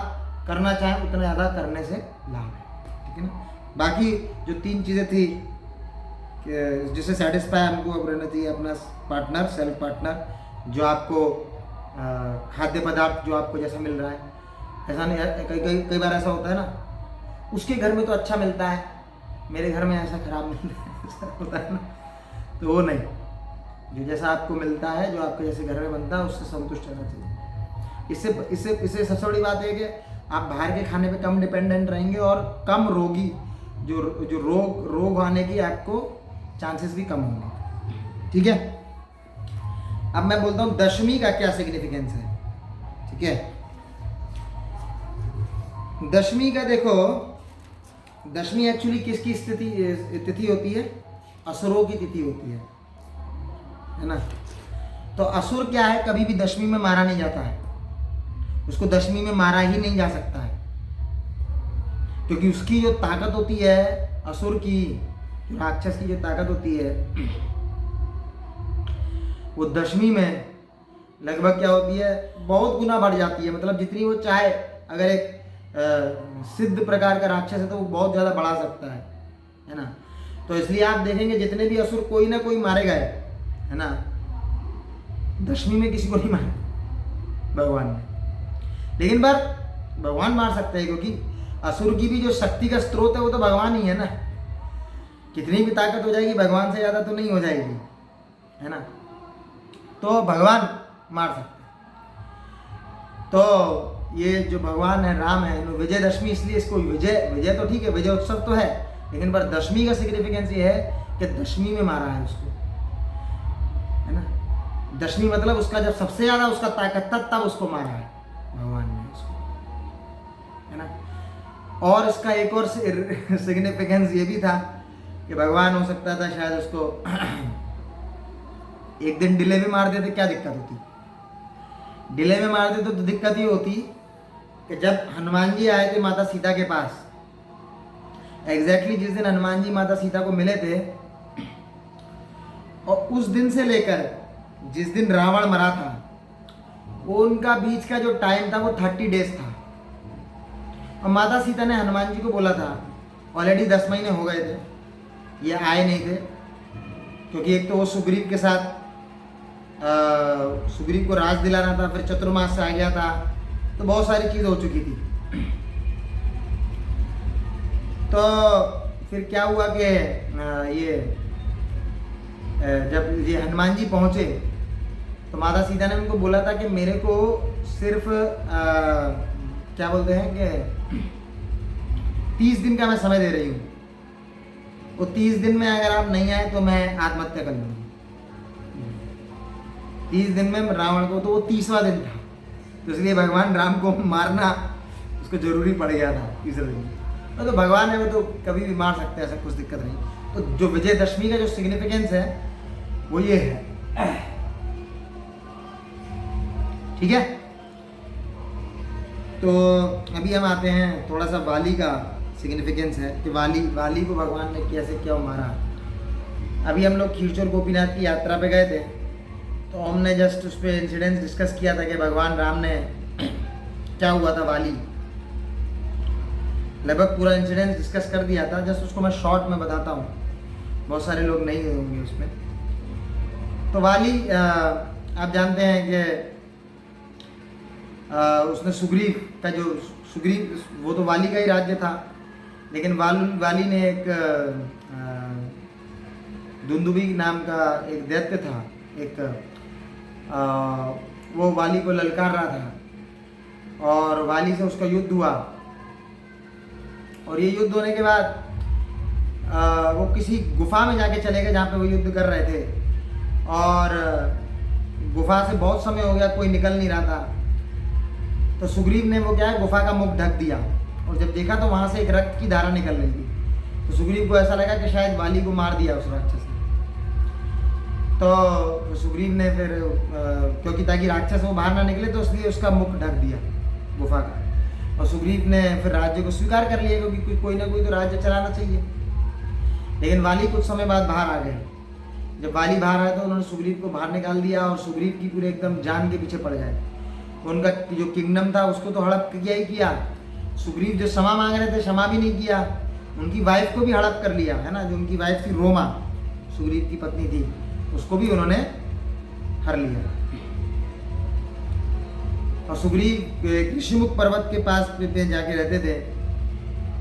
करना चाहें उतना ज़्यादा करने से लाभ है, ठीक है ना। बाकी जो 3 चीज़ें थी जिससे सेटिस्फाई हमको अब रहना चाहिए, अपना पार्टनर, सेल्फ पार्टनर, जो आपको खाद्य पदार्थ जो आपको जैसा मिल रहा है, ऐसा नहीं, कई बार ऐसा होता है ना, उसके घर में तो अच्छा मिलता है, मेरे घर में ऐसा खराब मिलता है, ऐसा होता है ना, तो वो नहीं, जो जैसा आपको मिलता है, जो आपके जैसे घर में बनता है, उससे संतुष्ट रहना चाहिए। इससे सबसे बड़ी बात है कि आप बाहर के खाने पे कम डिपेंडेंट रहेंगे और कम रोगी, जो रोग आने की आपको चांसेस भी कम होंगे, ठीक है। अब मैं बोलता हूँ दशमी का क्या सिग्निफिकेंस है, ठीक है। दशमी का देखो, दशमी एक्चुअली किसकी तिथि होती है? असुरों की तिथि होती है ना। तो असुर क्या है, कभी भी दशमी में मारा नहीं जाता है, उसको दशमी में मारा ही नहीं जा सकता है, क्योंकि उसकी जो ताकत होती है, असुर की, जो राक्षस की जो ताकत होती है, वो दशमी में लगभग क्या होती है, बहुत गुना बढ़ जाती है। मतलब जितनी वो चाहे, अगर एक सिद्ध प्रकार का राक्षस है तो वो बहुत ज़्यादा बढ़ा सकता है ना। तो इसलिए आप देखेंगे जितने भी असुर कोई ना कोई मारे गए, है ना, दशमी में किसी को नहीं मारा भगवान ने, लेकिन पर भगवान मार सकते हैं, क्योंकि असुर की भी जो शक्ति का स्रोत है वो तो भगवान ही है ना। कितनी भी ताकत हो जाएगी, भगवान से ज़्यादा तो नहीं हो जाएगी, है ना। तो भगवान मार सकते हैं। तो ये जो भगवान है, राम है, विजयदशमी, इसलिए इसको विजय तो ठीक है, विजय उत्सव तो है, लेकिन पर दशमी का सिग्निफिकेंस ये है कि दशमी में मारा है उसको, है ना। दशमी मतलब उसका जब सबसे ज़्यादा उसका ताकत तब उसको मारा है भगवान ने उसको, है ना। और इसका एक और सिग्निफिकेंस ये भी था कि भगवान हो सकता था शायद उसको एक दिन डिले में मार देते, क्या दिक्कत होती? डिले में मार देते तो दिक्कत ये होती कि जब हनुमान जी आए थे माता सीता के पास, एग्जैक्टली जिस दिन हनुमान जी माता सीता को मिले थे, और उस दिन से लेकर जिस दिन रावण मरा था, वो उनका बीच का जो टाइम था वो 30 डेज था। और माता सीता ने हनुमान जी को बोला था, ऑलरेडी 10 महीने हो गए थे, ये आए नहीं थे, क्योंकि एक तो वो सुग्रीव के साथ सुग्रीव को राज दिलाना था, फिर चतुर्मास से आ गया था, तो बहुत सारी चीज़ हो चुकी थी। तो फिर क्या हुआ कि ये जब ये हनुमान जी पहुँचे तो माता सीता ने उनको बोला था कि मेरे को सिर्फ क्या बोलते हैं कि 30 दिन का मैं समय दे रही हूँ, वो 30 दिन में अगर आप नहीं आए तो मैं आत्महत्या कर लूँगी। 30 दिन में रावण को, तो वो 30वां दिन था, तो इसलिए भगवान राम को मारना उसको जरूरी पड़ गया था 30वें दिन। तो भगवान है वो तो कभी भी मार सकते हैं, ऐसा कुछ दिक्कत नहीं। तो जो विजयदशमी का जो सिग्निफिकेंस है वो ये है, ठीक है। तो अभी हम आते हैं थोड़ा सा वाली का सिग्निफिकेंस है कि वाली को भगवान ने कैसे क्यों मारा। अभी हम लोग खीरचोर गोपीनाथ की यात्रा पे गए थे, तो हमने जस्ट उस पर इंसिडेंस डिस्कस किया था कि भगवान राम ने क्या हुआ था, वाली लगभग पूरा इंसिडेंस डिस्कस कर दिया था, जस्ट उसको मैं शॉर्ट में बताता हूँ, बहुत सारे लोग नहीं होंगे उसमें। तो वाली आप जानते हैं कि उसने सुग्रीव का जो सुग्रीव वो तो वाली का ही राज्य था, लेकिन वाली ने एक दुंदुभी नाम का एक दैत्य था, एक वो वाली को ललकार रहा था और वाली से उसका युद्ध हुआ। और ये युद्ध होने के बाद वो किसी गुफा में जाके चले गए जहाँ पे वो युद्ध कर रहे थे, और गुफा से बहुत समय हो गया, कोई निकल नहीं रहा था। तो सुग्रीव ने वो क्या है, गुफा का मुख ढक दिया, और जब देखा तो वहाँ से एक रक्त की धारा निकल रही थी। तो सुग्रीव को ऐसा लगा कि शायद वाली को मार दिया उस राक्षस ने। तो सुग्रीव ने फिर क्योंकि ताकि राक्षस वो बाहर ना निकले, तो इसलिए उसका मुख ढक दिया गुफा का। और सुग्रीव ने फिर राज्य को स्वीकार कर लिया, क्योंकि कोई ना कोई तो राज्य चलाना चाहिए। लेकिन वाली कुछ समय बाद बाहर आ गए। जब वाली बाहर आए तो उन्होंने सुग्रीव को बाहर निकाल दिया, और सुग्रीव की पूरे एकदम जान के पीछे पड़ गए। उनका जो किंगडम था उसको तो हड़प किया ही किया। सुग्रीव जो क्षमा मांग रहे थे, क्षमा भी नहीं किया। उनकी वाइफ को भी हड़प कर लिया, है ना। जो उनकी वाइफ थी रोमा, सुग्रीव की पत्नी थी, उसको भी उन्होंने हर लिया। और सुग्रीव ऋषिमुख पर्वत के पास पे जाके रहते थे,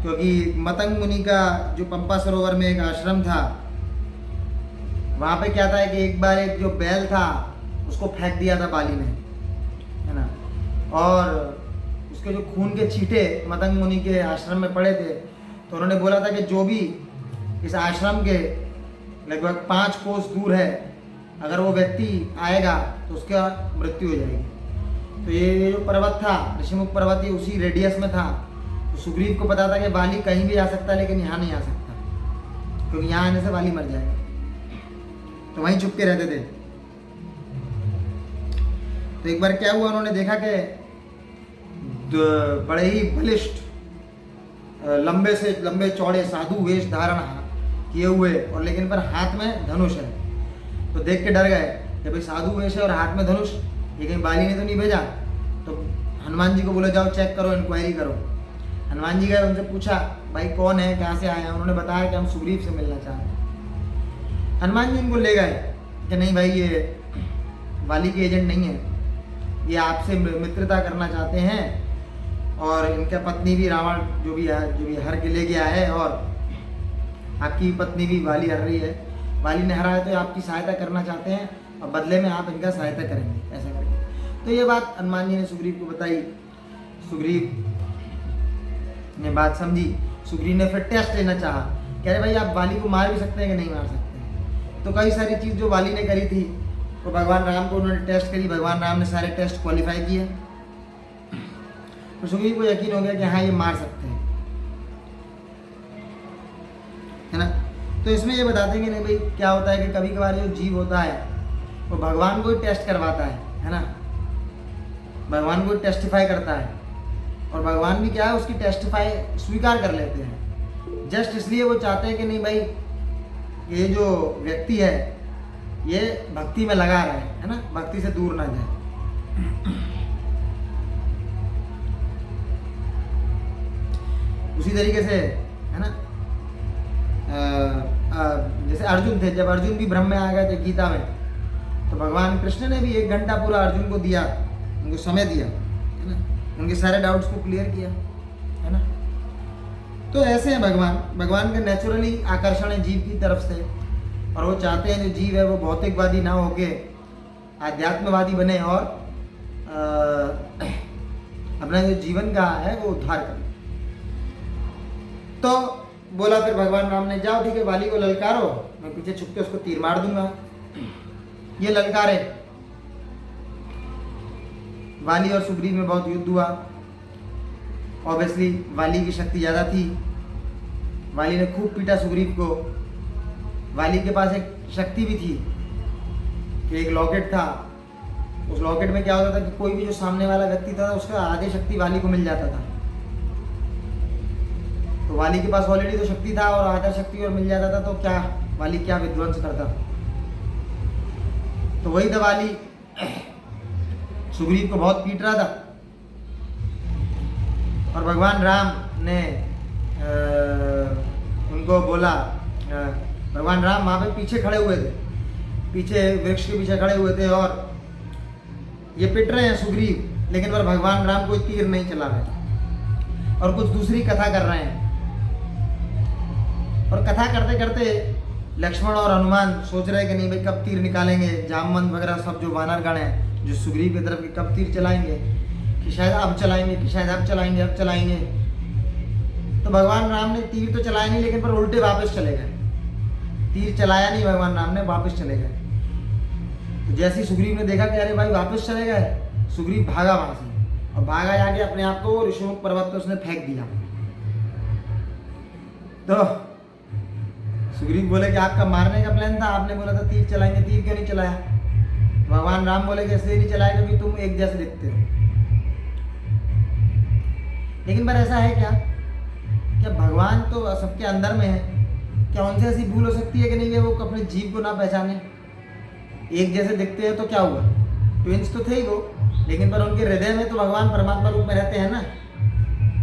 क्योंकि मतंग मुनि का जो पंपा सरोवर में एक आश्रम था, वहाँ पे क्या था कि एक बार एक जो बैल था उसको फेंक दिया था वाली ने, है ना। और उसके जो खून के छींटे मतंग मुनि के आश्रम में पड़े थे, तो उन्होंने बोला था कि जो भी इस आश्रम के लगभग 5 कोस दूर है, अगर वो व्यक्ति आएगा तो उसका मृत्यु हो जाएगी। तो ये जो पर्वत था, ऋषिमुख पर्वत, ये उसी रेडियस में था। तो सुग्रीव को पता था कि वाली कहीं भी आ सकता है, लेकिन यहाँ नहीं आ सकता, क्योंकि यहाँ आने से वाली मर जाएगा। तो वहीं छुप के रहते थे। तो एक बार क्या हुआ, उन्होंने देखा कि बड़े ही बलिष्ठ लंबे से लंबे चौड़े साधु वेश धारण किए हुए, और लेकिन पर हाथ में धनुष है। तो देख के डर गए कि भाई साधु वेश है और हाथ में धनुष, ये कहीं बाली ने तो नहीं भेजा। तो हनुमान जी को बोले जाओ चेक करो, इंक्वायरी करो। हनुमान जी गए, उनसे पूछा भाई कौन है, कहाँ से आया। उन्होंने बताया कि हम सुग्रीव से मिलना चाहते हैं। हनुमान जी इनको ले गए कि नहीं भाई, ये वाली के एजेंट नहीं है, ये आपसे मित्रता करना चाहते हैं, और इनका पत्नी भी रावण जो भी हर के ले गया है, और आपकी पत्नी भी वाली हर रही है। वाली ने हरा है तो आपकी सहायता करना चाहते हैं, और बदले में आप इनका सहायता करेंगे, ऐसा करके। तो ये बात हनुमान जी ने सुग्रीव को बताई। सुग्रीव ने बात समझी। सुग्रीव ने फिर टेस्ट लेना चाहा, कह रहे भाई आप वाली को मार भी सकते हैं कि नहीं मार सकते। तो कई सारी चीज़ जो वाली ने करी थी, तो भगवान राम को उन्होंने टेस्ट करी। भगवान राम ने सारे टेस्ट क्वालिफाई किए, तो सुग्रीव को यकीन हो गया कि हाँ ये मार सकते हैं, है ना। तो इसमें ये बताते हैं कि नहीं भाई, क्या होता है कि कभी कभार जो जीव होता है वो भगवान को ही टेस्ट करवाता है ना। भगवान को टेस्टिफाई करता है, और भगवान भी क्या है, उसकी टेस्टिफाई स्वीकार कर लेते हैं। जस्ट इसलिए वो चाहते हैं कि नहीं भाई, ये जो व्यक्ति है ये भक्ति में लगा रहे, है ना, भक्ति से दूर ना जाए। उसी तरीके से, है ना, जैसे अर्जुन थे, जब अर्जुन भी ब्रह्म में आ गए थे गीता में, तो भगवान कृष्ण ने भी 1 घंटा पूरा अर्जुन को दिया, उनको समय दिया, है ना, उनके सारे डाउट्स को क्लियर किया, है ना। तो ऐसे हैं भगवान का नेचुरली आकर्षण है जीव की तरफ से, और वो चाहते हैं जो जीव है वो भौतिकवादी ना होके आध्यात्मवादी बने, और अपना जो जीवन का है वो उद्धार करे। तो बोला फिर भगवान राम ने, जाओ ठीक है, वाली को ललकारो, मैं पीछे छुप के उसको तीर मार दूंगा। ये ललकारे। वाली और सुग्रीव में बहुत युद्ध हुआ। ऑब्वियसली वाली की शक्ति ज़्यादा थी, वाली ने खूब पीटा सुग्रीव को। वाली के पास एक शक्ति भी थी कि एक लॉकेट था, उस लॉकेट में क्या होता था कि कोई भी जो सामने वाला व्यक्ति था उसका आधी शक्ति वाली को मिल जाता था। तो वाली के पास ऑलरेडी तो शक्ति था और आधा शक्ति और मिल जाता था, तो क्या वाली क्या विध्वंस करता। तो वही था, वाली सुग्रीव को बहुत पीट रहा था, और भगवान राम ने उनको बोला, भगवान राम वहाँ पे पीछे खड़े हुए थे, पीछे वृक्ष के पीछे खड़े हुए थे और ये पिट रहे हैं सुग्रीव, लेकिन पर भगवान राम कोई तीर नहीं चला रहे और कुछ दूसरी कथा कर रहे हैं। और कथा करते करते लक्ष्मण और हनुमान सोच रहे कि नहीं भाई कब तीर निकालेंगे, जामवंत वगैरह सब जो वानरगण हैं जो सुग्रीव की तरफ की कब तीर चलाएंगे, कि शायद अब चलाएंगे, कि शायद अब चलाएंगे। तो भगवान राम ने तीर तो चलाया नहीं, लेकिन पर उल्टे वापस चले गए। तीर चलाया नहीं भगवान राम ने, वापस चले गए। तो जैसे ही सुग्रीव ने देखा कि अरे भाई वापस चले गए, सुग्रीव भागा वहां से और भागा जाके अपने आप को ऋषिमुख पर्वत पर उसने फेंक दिया। तो सुग्रीव बोले कि आपका मारने का प्लान था, आपने बोला था तीर चलाएंगे, तीर क्यों नहीं चलाया? भगवान राम बोले कि इसलिए नहीं चलाया क्योंकि तुम एक जैसे दिखते हो। लेकिन पर ऐसा है क्या भगवान तो सबके अंदर में है, क्या उनसे ऐसी भूल हो सकती है कि नहीं वो अपने जीव को ना पहचाने? एक जैसे दिखते हैं तो क्या हुआ, ट्विंस तो थे ही वो, लेकिन पर उनके हृदय में तो भगवान परमात्मा रूप में रहते हैं ना।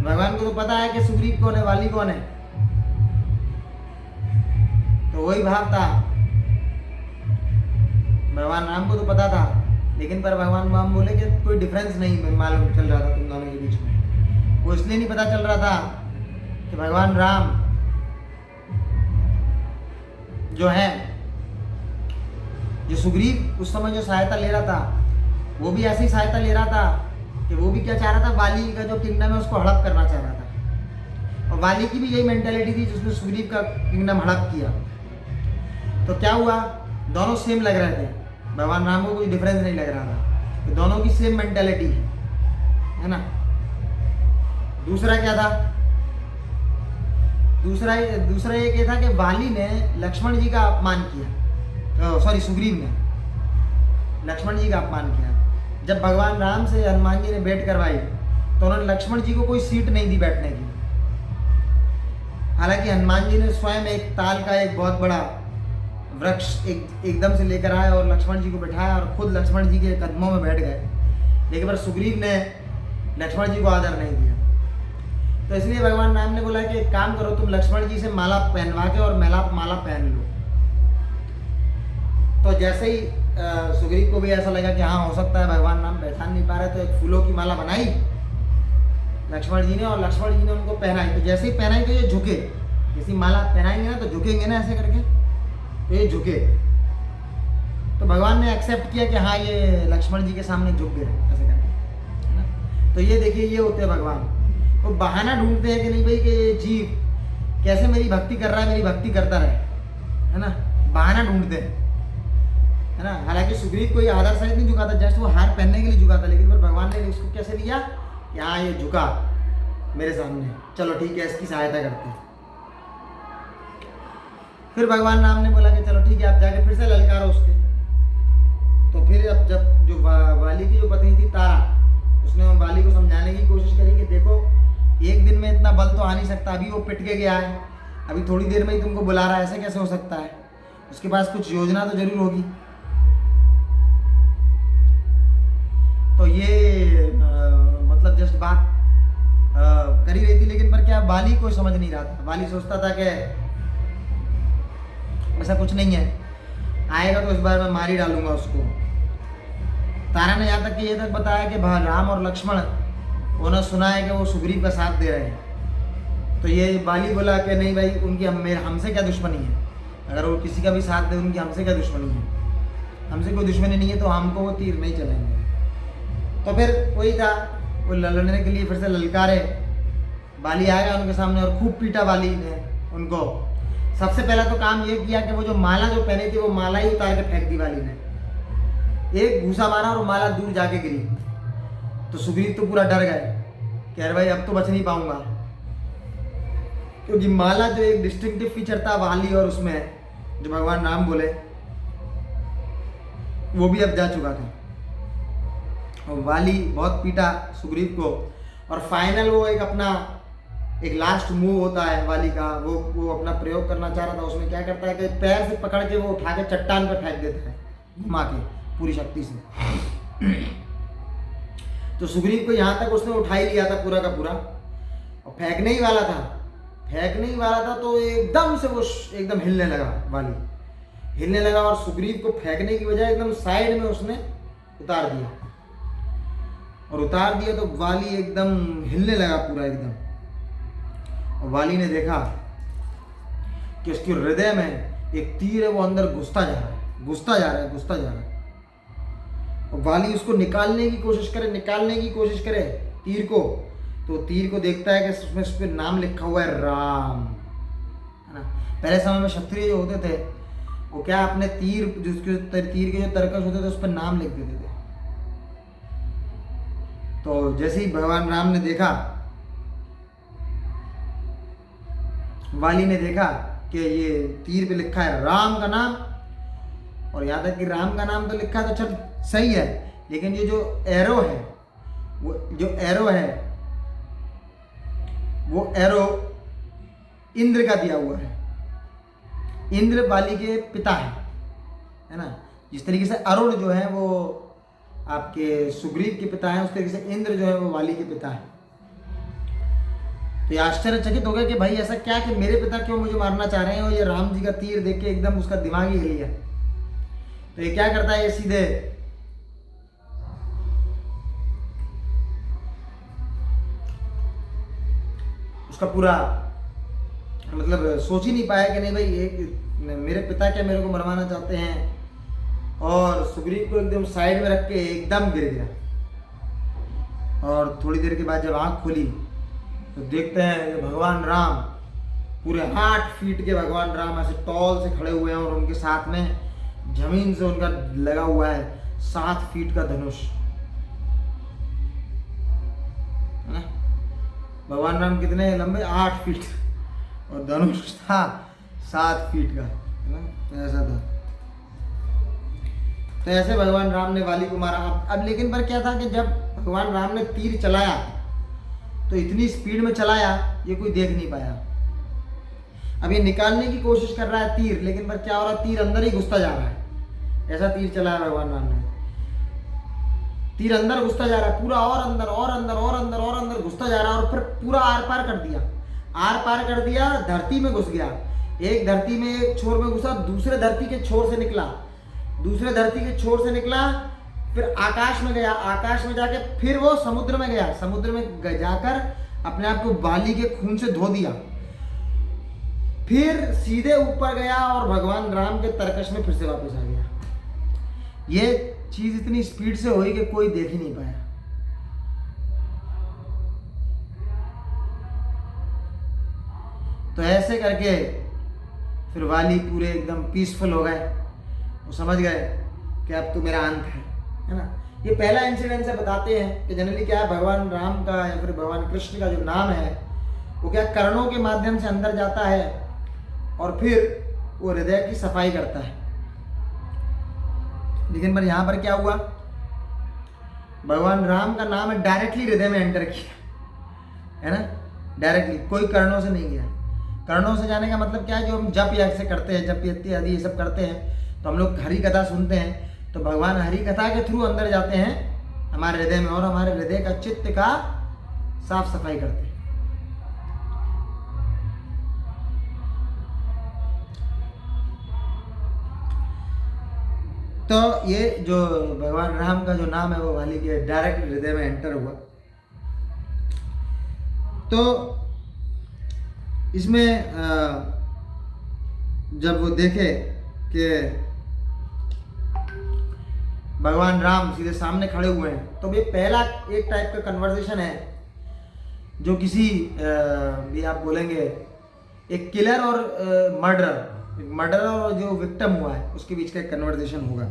भगवान को तो पता है कि सुग्रीव कौन है, वाली कौन है। तो वही भाव था, भगवान राम को तो पता था, लेकिन पर भगवान राम बोले कि कोई डिफरेंस नहीं मालूम चल रहा था तुम दोनों के बीच में। वो इसलिए नहीं पता चल रहा था कि भगवान राम जो है, जो सुग्रीव उस समय जो सहायता ले रहा था, वो भी ऐसी सहायता ले रहा था कि वो भी क्या चाह रहा था, वाली का जो किंगडम है उसको हड़प करना चाह रहा था। और वाली की भी यही मेंटेलिटी थी जिसने सुग्रीव का किंगडम हड़प किया। तो क्या हुआ, दोनों सेम लग रहे थे, भगवान राम को कोई डिफरेंस नहीं लग रहा था, तो दोनों की सेम मेंटेलिटी है ना। दूसरा क्या था, दूसरा एक ये था कि वाली ने लक्ष्मण जी का अपमान किया, सॉरी सुग्रीव ने लक्ष्मण जी का अपमान किया। जब भगवान राम से हनुमान जी ने भेंट करवाई तो उन्होंने लक्ष्मण जी को कोई सीट नहीं दी बैठने की। हालांकि हनुमान जी ने स्वयं एक ताल का एक बहुत बड़ा वृक्ष एकदम से लेकर आए और लक्ष्मण जी को बैठाया और खुद लक्ष्मण जी के कदमों में बैठ गए, लेकिन पर सुग्रीव ने लक्ष्मण जी को आदर नहीं दिया। तो इसलिए भगवान राम ने बोला कि एक काम करो, तुम लक्ष्मण जी से माला पहनवा के और माला पहन लो। तो जैसे ही सुग्रीव को भी ऐसा लगा कि हाँ हो सकता है भगवान राम पहचान नहीं पा रहे, तो एक फूलों की माला बनाई लक्ष्मण जी ने और लक्ष्मण जी ने उनको पहनाई। तो जैसे ही पहनाई तो ये झुके, जैसी माला पहनाएंगे ना तो झुकेंगे ना ऐसे करके, तो ये झुके। तो भगवान ने एक्सेप्ट किया कि हाँ ये लक्ष्मण जी के सामने झुक गए ऐसे करके, है ना। तो ये देखिए ये होते हैं भगवान, वो बहाना ढूंढते हैं कि नहीं भाई कि ये जीव कैसे मेरी भक्ति कर रहा है, मेरी भक्ति करता रहे, है ना, बहाना ढूंढते हैं, है ना। हालांकि सुग्रीव कोई आधार सहित नहीं झुका था, जस्ट वो हार पहनने के लिए झुका था, लेकिन फिर भगवान ने उसको कैसे लिया, यहाँ ये झुका मेरे सामने, चलो ठीक है इसकी सहायता करते हैं। फिर भगवान राम ने बोला कि चलो ठीक है आप जाके फिर से ललकारो उसके। तो फिर अब जब जो वाली की जो पत्नी थी तारा, उसने वाली को समझाने की कोशिश करी कि देखो एक दिन में इतना बल तो आ नहीं सकता, अभी वो पिट के गया है, अभी थोड़ी देर में ही तुमको बुला रहा है, ऐसे कैसे हो सकता है, उसके पास कुछ योजना तो जरूर होगी। तो ये मतलब जस्ट बात करी रही थी, लेकिन पर क्या वाली कोई समझ नहीं रहा था। वाली सोचता था कि ऐसा कुछ नहीं है, आएगा तो इस बार मैं मार ही डालूंगा उसको। तारा ने यहाँ तक कि ये तक बताया कि राम और लक्ष्मण उन्होंने सुना है कि वो सुग्रीव का साथ दे रहे हैं। तो ये वाली बोला कि नहीं भाई उनकी हमसे क्या दुश्मनी है, अगर वो किसी का भी साथ दे उनकी हमसे क्या दुश्मनी है, हमसे कोई दुश्मनी नहीं है, तो हमको वो तीर नहीं चलेंगे। तो फिर वही था, वो लड़ने के लिए फिर से ललकारे, वाली आएगा उनके सामने और खूब पीटा वाली ने उनको। सबसे पहला तो काम ये किया कि वो जो माला जो पहनी थी वो माला ही उतार के फेंक दी वाली ने, एक घूसा मारा और माला दूर जाके गिरी। तो सुग्रीव तो पूरा डर गए कि अरे भाई अब तो बच नहीं पाऊंगा, क्योंकि माला जो एक डिस्टिंक्टिव फीचर था वाली और उसमें जो भगवान राम बोले वो भी अब जा चुका था। और वाली बहुत पीटा सुग्रीव को, और फाइनल वो एक अपना एक लास्ट मूव होता है वाली का, वो अपना प्रयोग करना चाह रहा था। उसमें क्या करता है कि पैर से पकड़ के वो उठा के चट्टान पर फेंक देता है घुमा के पूरी शक्ति से। तो सुग्रीव को यहाँ तक उसने उठा ही लिया था पूरा का पूरा, और फेंकने ही वाला था, फेंकने ही वाला था तो एकदम से वो एकदम हिलने लगा, वाली हिलने लगा और सुग्रीव को फेंकने की बजाय एकदम साइड में उसने उतार दिया, और उतार दिया तो वाली एकदम हिलने लगा पूरा एकदम। और वाली ने देखा कि उसके हृदय में एक तीर है, वो अंदर घुसता जा रहा है, घुसता जा रहा है, घुसता जा रहा है। और वाली उसको निकालने की कोशिश करे तीर को, तो तीर को देखता है कि उसमें उस पर नाम लिखा हुआ है राम, है ना। पहले समय में क्षत्रिय जो होते थे वो क्या अपने तीर के जो तरकश होते थे उस पर नाम लिख देते थे। तो जैसे ही भगवान राम ने देखा, वाली ने देखा कि ये तीर पे लिखा है राम का नाम, और यहाँ तक कि राम का नाम तो लिखा है तो चल सही है, लेकिन ये जो एरो है, वो एरो इंद्र का दिया हुआ है। इंद्र वाली के पिता है ना। जिस तरीके से अरुण जो है वो आपके सुग्रीव के पिता है, उस तरीके से इंद्र जो है वो वाली के पिता है। तो ये आश्चर्यचकित हो गया कि भाई ऐसा क्या कि मेरे पिता क्यों मुझे मारना चाह रहे हैं, और ये राम जी का तीर देख के एकदम उसका दिमाग ही हिल गया। तो ये क्या करता है, ये सीधे उसका पूरा मतलब सोच ही नहीं पाया कि नहीं भाई एक मेरे पिता क्या मेरे को मरवाना चाहते हैं, और सुग्रीव को एकदम साइड में रख के एकदम गिर गया। और थोड़ी देर के बाद जब आंख खोली तो देखते हैं भगवान राम पूरे 8 फीट के भगवान राम ऐसे टॉल से खड़े हुए हैं, और उनके साथ में जमीन से उनका लगा हुआ है 7 फीट का धनुष। भगवान राम कितने लंबे, 8 फीट, और धनुष था 7 फीट का, है ना। तो ऐसा था। तो ऐसे भगवान राम ने वाली को मारा। अब लेकिन पर क्या था कि जब भगवान राम ने तीर चलाया तो इतनी स्पीड में चलाया ये कोई देख नहीं पाया। अब ये निकालने की कोशिश कर रहा है तीर, लेकिन पर क्या हो रहा है, तीर अंदर ही घुसता जा रहा है। ऐसा तीर चलाया भगवान राम ने, तीर अंदर घुसता जा रहा है पूरा, और अंदर और अंदर और अंदर और अंदर घुसता जा रहा है, और फिर पूरा आर पार कर दिया, धरती में घुस गया। एक धरती में एक छोर में घुसा, दूसरे धरती के छोर से निकला, फिर आकाश में गया, आकाश में जाके फिर वो समुद्र में गया, समुद्र में जाकर अपने आप को बाली के खून से धो दिया, फिर सीधे ऊपर गया और भगवान राम के तरकश में फिर से वापस आ गया। ये चीज इतनी स्पीड से हुई कि कोई देख ही नहीं पाया। तो ऐसे करके फिर वाली पूरे एकदम पीसफुल हो गए, वो समझ गए कि अब तो मेरा अंत है ना। ये पहला इंसिडेंट से बताते हैं कि जनरली क्या है, भगवान राम का या फिर भगवान कृष्ण का जो नाम है वो क्या कर्णों के माध्यम से अंदर जाता है और फिर वो हृदय की सफाई करता है। लेकिन पर यहाँ पर क्या हुआ, भगवान राम का नाम है डायरेक्टली हृदय में एंटर किया, है ना, डायरेक्टली, कोई कर्णों से नहीं गया। कर्णों से जाने का मतलब क्या है, जो हम जप यज्ञ करते हैं, जप यज्ञ आदि ये सब करते हैं, तो हम लोग हरि कथा सुनते हैं, तो भगवान हरि कथा के थ्रू अंदर जाते हैं हमारे हृदय में और हमारे हृदय का चित्त का साफ सफाई करते हैं। तो ये जो भगवान राम का जो नाम है वो वाली के डायरेक्ट हृदय में एंटर हुआ। तो इसमें जब वो देखे कि भगवान राम सीधे सामने खड़े हुए हैं, तो ये पहला एक टाइप का कन्वर्सेशन है जो किसी भी आप बोलेंगे एक किलर और मर्डरर और जो विक्टिम हुआ है उसके बीच का एक कन्वर्सेशन होगा।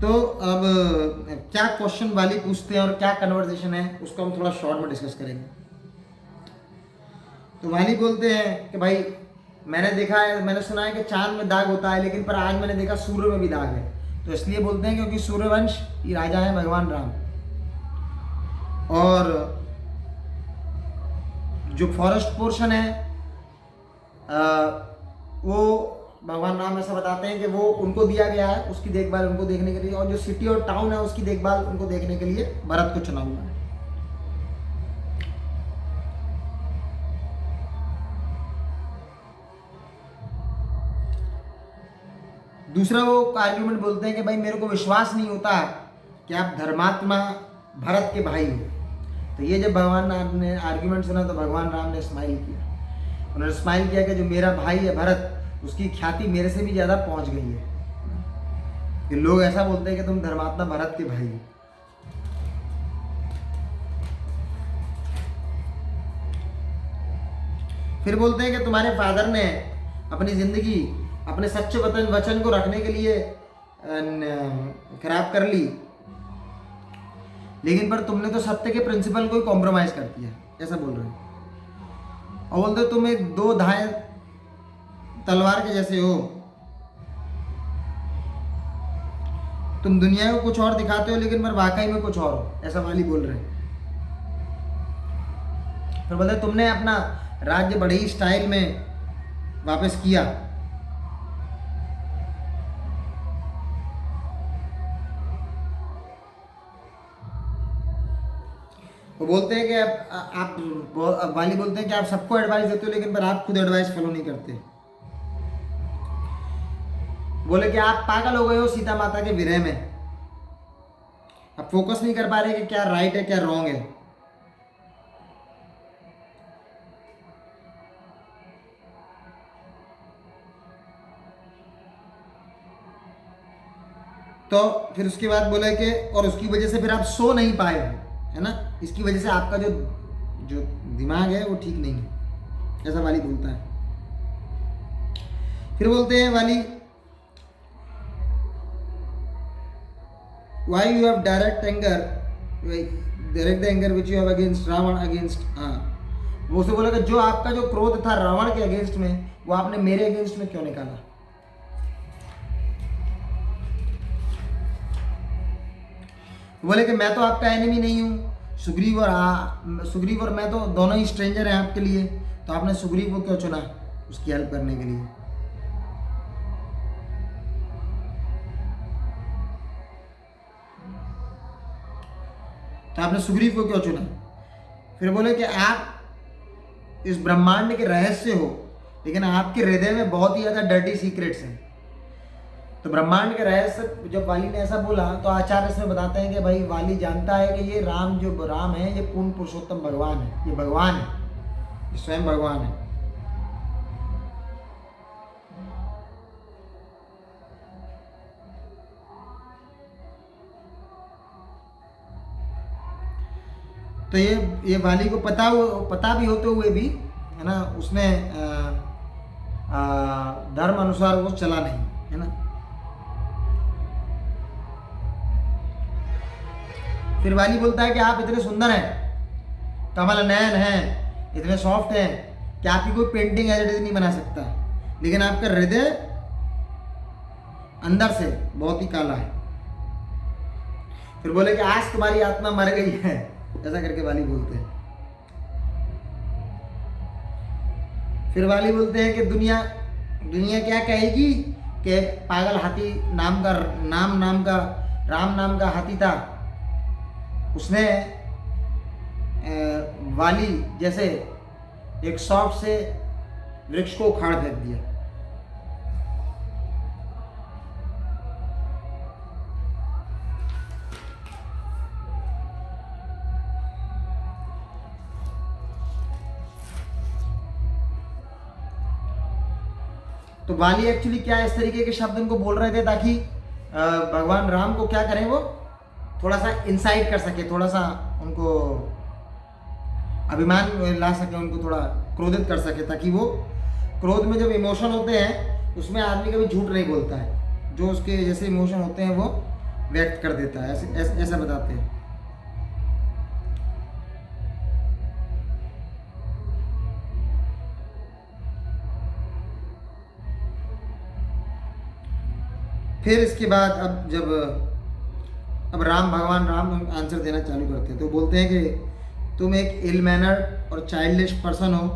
तो अब क्या क्वेश्चन वाली पूछते हैं और क्या कन्वर्सेशन है उसको हम थोड़ा शॉर्ट में डिस्कस करेंगे। तो वाली बोलते हैं कि भाई मैंने देखा है, मैंने सुना है कि चांद में दाग होता है, लेकिन पर आज मैंने देखा सूर्य में भी दाग है। तो इसलिए बोलते हैं क्योंकि सूर्यवंश की राजा है भगवान राम, और जो फॉरेस्ट पोर्शन है वो भगवान राम ऐसा बताते हैं कि वो उनको दिया गया है, उसकी देखभाल उनको देखने के लिए, और जो सिटी और टाउन है उसकी देखभाल उनको देखने के लिए भरत को चुना हुआ है। दूसरा वो आर्ग्यूमेंट बोलते हैं कि भाई मेरे को विश्वास नहीं होता कि आप धर्मात्मा भरत के भाई हो। तो ये जब भगवान राम ने आर्ग्यूमेंट सुना तो भगवान राम ने स्माइल किया। उन्होंने स्माइल किया कि जो मेरा भाई है भरत, उसकी ख्याति मेरे से भी ज़्यादा पहुंच गई है, कि लोग ऐसा बोलते हैं कि तुम धर्मात्मा भरत के भाई हो। फिर बोलते हैं कि तुम्हारे फादर ने अपनी जिंदगी अपने सच्चे वचन को रखने के लिए खराब कर ली, लेकिन पर तुमने तो सत्य के प्रिंसिपल को ही कॉम्प्रोमाइज कर दिया, ऐसा बोल रहे हैं। और बोलते तुम एक दो धाए तलवार के जैसे हो, तुम दुनिया को कुछ और दिखाते हो लेकिन पर वाकई में कुछ और हो, ऐसा वाली बोल रहे हैं। फिर बोलते तुमने अपना राज्य बड़े ही स्टाइल में वापस किया। वो बोलते हैं कि आप वाली बोलते हैं कि आप सबको एडवाइस देते हो लेकिन पर आप खुद एडवाइस फॉलो नहीं करते। बोले कि आप पागल हो गए हो सीता माता के विरह में, आप फोकस नहीं कर पा रहे कि क्या राइट है क्या रॉन्ग है। तो फिर उसके बाद बोले कि और उसकी वजह से फिर आप सो नहीं पाए हो, है ना, इसकी वजह से आपका जो दिमाग है वो ठीक नहीं है, ऐसा वाली बोलता है। फिर बोलते हैं वाली why you have direct the anger which you have against Ravan against वो उसे बोला कि जो आपका जो क्रोध था रावण के अगेंस्ट में, वो आपने मेरे अगेंस्ट में क्यों निकाला। बोले कि मैं तो आपका एनिमी नहीं हूँ, सुग्रीव और मैं तो दोनों ही स्ट्रेंजर हैं आपके लिए, तो आपने सुग्रीव को क्यों चुना उसकी हेल्प करने के लिए। तो आपने सुग्रीव को क्यों चुना। फिर बोले कि आप इस ब्रह्मांड के रहस्य हो, लेकिन आपके हृदय में बहुत ही ज्यादा डर्टी सीक्रेट्स हैं। तो ब्रह्मांड के रहस्य जब वाली ने ऐसा बोला तो आचार्य इसमें बताते हैं कि भाई वाली जानता है कि ये राम जो राम है ये पूर्ण पुरुषोत्तम भगवान है, ये भगवान है, ये स्वयं भगवान है। तो ये वाली को पता भी होते हुए भी, है ना, उसने धर्म अनुसार वो चला नहीं, है ना। फिर वाली बोलता है कि आप इतने सुंदर हैं, कमल नयन हैं, इतने सॉफ्ट हैं कि आपकी कोई पेंटिंग एज इट इज नहीं बना सकता, लेकिन आपका हृदय अंदर से बहुत ही काला है। फिर बोले कि आज तुम्हारी आत्मा मर गई है, ऐसा करके वाली बोलते हैं। फिर वाली बोलते हैं कि दुनिया क्या कहेगी कि पागल हाथी नाम का राम नाम का हाथी था, उसने वाली जैसे एक सॉफ्ट से वृक्ष को उखाड़ फेंक दिया। तो वाली एक्चुअली क्या इस तरीके के शब्द उनको बोल रहे थे ताकि भगवान राम को क्या करें, वो थोड़ा सा इंसाइट कर सके, थोड़ा सा उनको अभिमान ला सके, उनको थोड़ा क्रोधित कर सके, ताकि वो क्रोध में जब इमोशन होते हैं उसमें आदमी कभी झूठ नहीं बोलता है, जो उसके जैसे इमोशन होते हैं वो व्यक्त कर देता है, ऐसा बताते हैं। फिर इसके बाद अब भगवान राम आंसर देना चालू करते हैं। तो बोलते हैं कि तुम एक इल मैनर और चाइल्डिश पर्सन हो,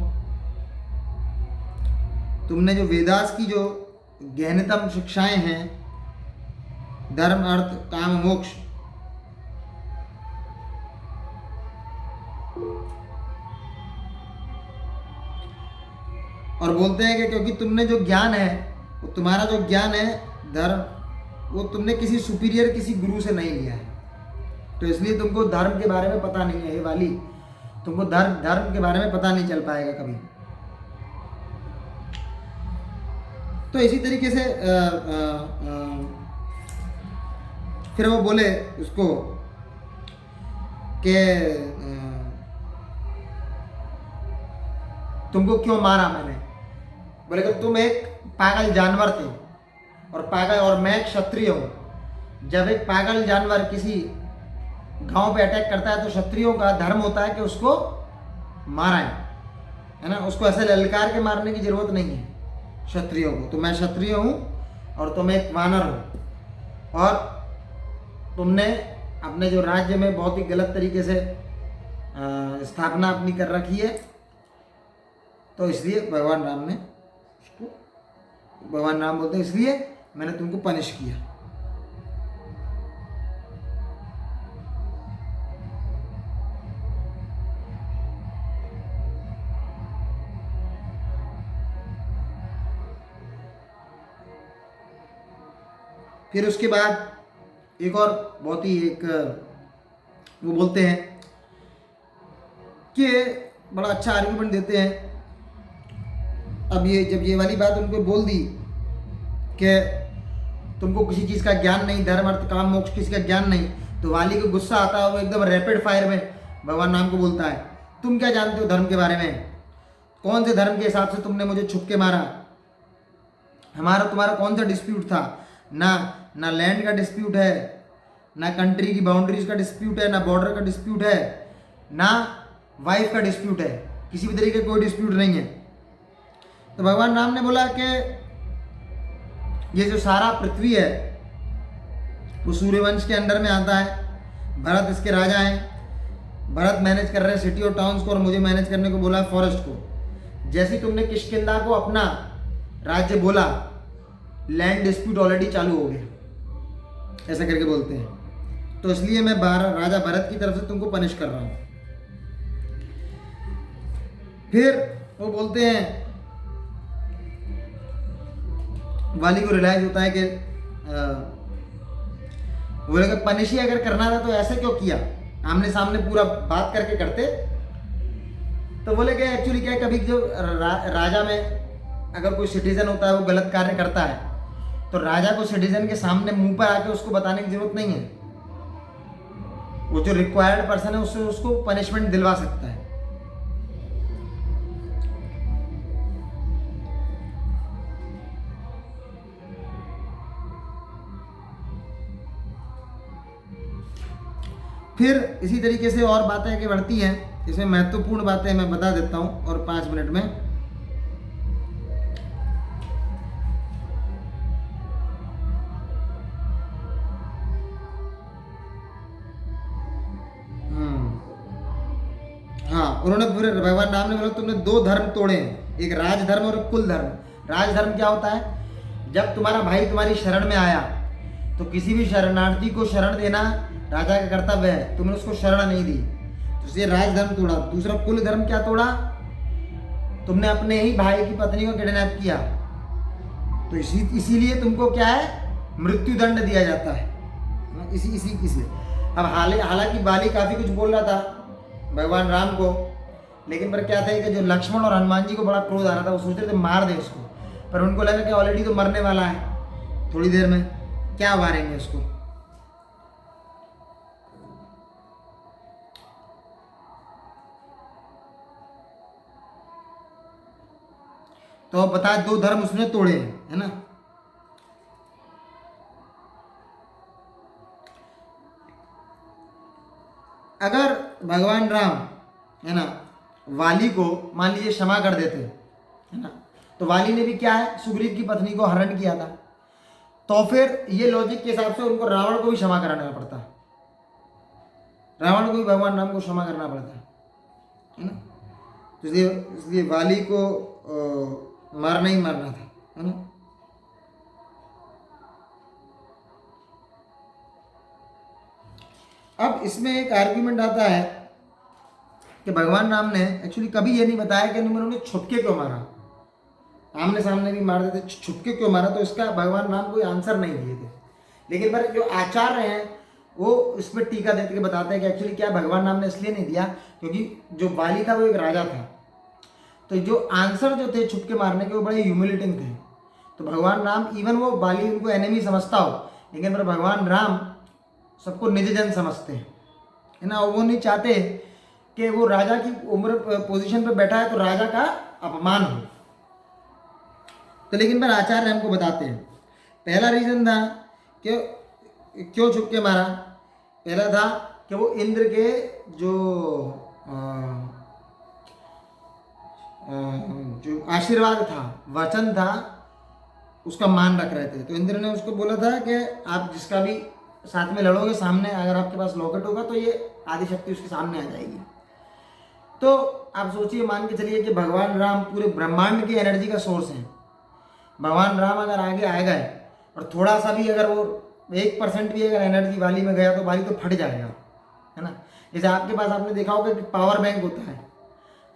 तुमने जो वेदास की जो गहनतम शिक्षाएं हैं, धर्म अर्थ काम मोक्ष। और बोलते हैं कि क्योंकि तुमने जो ज्ञान है, वो तुम्हारा जो ज्ञान है धर्म, वो तुमने किसी सुपीरियर किसी गुरु से नहीं लिया है, तो इसलिए तुमको धर्म के बारे में पता नहीं है। ये वाली तुमको धर्म के बारे में पता नहीं चल पाएगा कभी। तो इसी तरीके से फिर वो बोले उसको कि तुमको क्यों मारा मैंने? बोले कि तुम एक पागल जानवर थे और मैं एक क्षत्रिय हूं। जब एक पागल जानवर किसी गांव पे अटैक करता है तो क्षत्रियों का धर्म होता है कि उसको मारा है ना, उसको ऐसे ललकार के मारने की जरूरत नहीं है क्षत्रियों को। तो मैं क्षत्रिय हूं और तुम एक वानर हो, और तुमने अपने जो राज्य में बहुत ही गलत तरीके से स्थापना अपनी कर रखी है, तो इसलिए भगवान राम ने उसको, भगवान राम बोलते हैं इसलिए मैंने तुमको पनिश किया। फिर उसके बाद एक और बहुत ही एक वो बोलते हैं कि बड़ा अच्छा आर्गुमेंट देते हैं। अब ये जब ये वाली बात उनको बोल दी कि तुमको किसी चीज़ का ज्ञान नहीं, धर्म अर्थ काम मोक्ष किसी का ज्ञान नहीं, तो वाली को गुस्सा आता है, वो एकदम रैपिड फायर में भगवान राम को बोलता है, तुम क्या जानते हो धर्म के बारे में? कौन से धर्म के हिसाब से तुमने मुझे छुप के मारा? हमारा तुम्हारा कौन सा डिस्प्यूट था? ना लैंड का डिस्प्यूट है, ना कंट्री की बाउंड्रीज का डिस्प्यूट है, ना बॉर्डर का डिस्प्यूट है, ना वाइफ का डिस्प्यूट है, किसी भी तरीके का कोई डिस्प्यूट नहीं है। तो भगवान राम ने बोला कि ये जो सारा पृथ्वी है वो सूर्यवंश के अंडर में आता है, भरत इसके राजा हैं, भरत मैनेज कर रहे हैं सिटी और टाउन्स को, और मुझे मैनेज करने को बोला है फॉरेस्ट को। जैसे तुमने किष्किंधा को अपना राज्य बोला, लैंड डिस्प्यूट ऑलरेडी चालू हो गया, ऐसा करके बोलते हैं। तो इसलिए मैं राजा भरत की तरफ से तुमको पनिश कर रहा हूं। फिर वो बोलते हैं, वाली को रियलाइज होता है कि बोले कि पनिश ही अगर करना था तो ऐसे क्यों किया, आमने सामने पूरा बात करके करते। तो बोले कि एक्चुअली क्या है, कभी जो राजा में अगर कोई सिटीजन होता है वो गलत कार्य करता है तो राजा को सिटीजन के सामने मुंह पर आके उसको बताने की जरूरत नहीं है, वो जो रिक्वायर्ड पर्सन है उससे उसको पनिशमेंट दिलवा सकता है। फिर इसी तरीके से और बातें आगे बढ़ती हैं, इसमें महत्वपूर्ण बातें मैं बता देता हूं और 5 मिनट में। हाँ, उन्होंने फिर भगवान राम ने बोला तुमने 2 धर्म तोड़े हैं, एक राजधर्म और एक कुल धर्म। राजधर्म क्या होता है? जब तुम्हारा भाई तुम्हारी शरण में आया तो किसी भी शरणार्थी को शरण देना राजा का कर्तव्य है, तुमने उसको शरण नहीं दी, तो इसलिए राजधर्म तोड़ा। दूसरा कुल धर्म क्या तोड़ा? तुमने अपने ही भाई की पत्नी को किडनैप किया, तो इसीलिए तुमको क्या है, मृत्यु दंड दिया जाता है। इसी अब हालांकि बाली काफी कुछ बोल रहा था भगवान राम को, लेकिन पर क्या था कि जो लक्ष्मण और हनुमान जी को बड़ा क्रोध आ रहा था, वो सोच रहे थे मार दे उसको, पर उनको लगा कि ऑलरेडी तो मरने वाला है थोड़ी देर में, क्या मारेंगे उसको। तो अब बताए 2 धर्म उसने तोड़े हैं, है ना। अगर भगवान राम, है ना, वाली को मान लीजिए क्षमा कर देते, है ना, तो वाली ने भी क्या है, सुग्रीव की पत्नी को हरण किया था, तो फिर ये लॉजिक के हिसाब से उनको रावण को भी क्षमा कराना पड़ता, रावण को भी भगवान राम को क्षमा करना पड़ता है ना। तो इसलिए वाली को मारना ही मारना था, है ना। अब इसमें एक आर्ग्यूमेंट आता है कि भगवान राम ने एक्चुअली कभी ये नहीं बताया कि उन्होंने छुपके क्यों मारा, आमने सामने भी मार देते, छुपके क्यों मारा, तो इसका भगवान राम कोई आंसर नहीं दिए थे। लेकिन पर जो आचार्य हैं वो इस पर टीका देते के बताते हैं कि एक्चुअली क्या भगवान राम ने इसलिए नहीं दिया क्योंकि जो बाली था वो एक राजा था, तो जो आंसर जो थे छुपके मारने के वो बड़े ह्यूमिलेटिंग थे। तो भगवान राम, इवन वो बाली उनको एनिमी समझता हो, लेकिन पर भगवान राम सबको निज जन समझते हैं, है ना। वो नहीं चाहते कि वो राजा की उम्र पोजीशन पे बैठा है तो राजा का अपमान हो। तो लेकिन पर आचार्य हमको बताते हैं पहला रीजन था कि क्यों छुप के मारा। पहला था कि वो इंद्र के जो आशीर्वाद था, वचन था, उसका मान रख रहे थे। तो इंद्र ने उसको बोला था कि आप जिसका भी साथ में लड़ोगे, सामने अगर आपके पास लॉकेट होगा तो ये आदिशक्ति उसके सामने आ जाएगी। तो आप सोचिए, मान के चलिए कि भगवान राम पूरे ब्रह्मांड की एनर्जी का सोर्स हैं। भगवान राम अगर आगे आ गए और थोड़ा सा भी अगर वो 1% भी अगर एनर्जी वाली में गया तो वाली तो फट जाएगा, है ना। जैसे आपके पास आपने देखा होगा कि पावर बैंक होता है।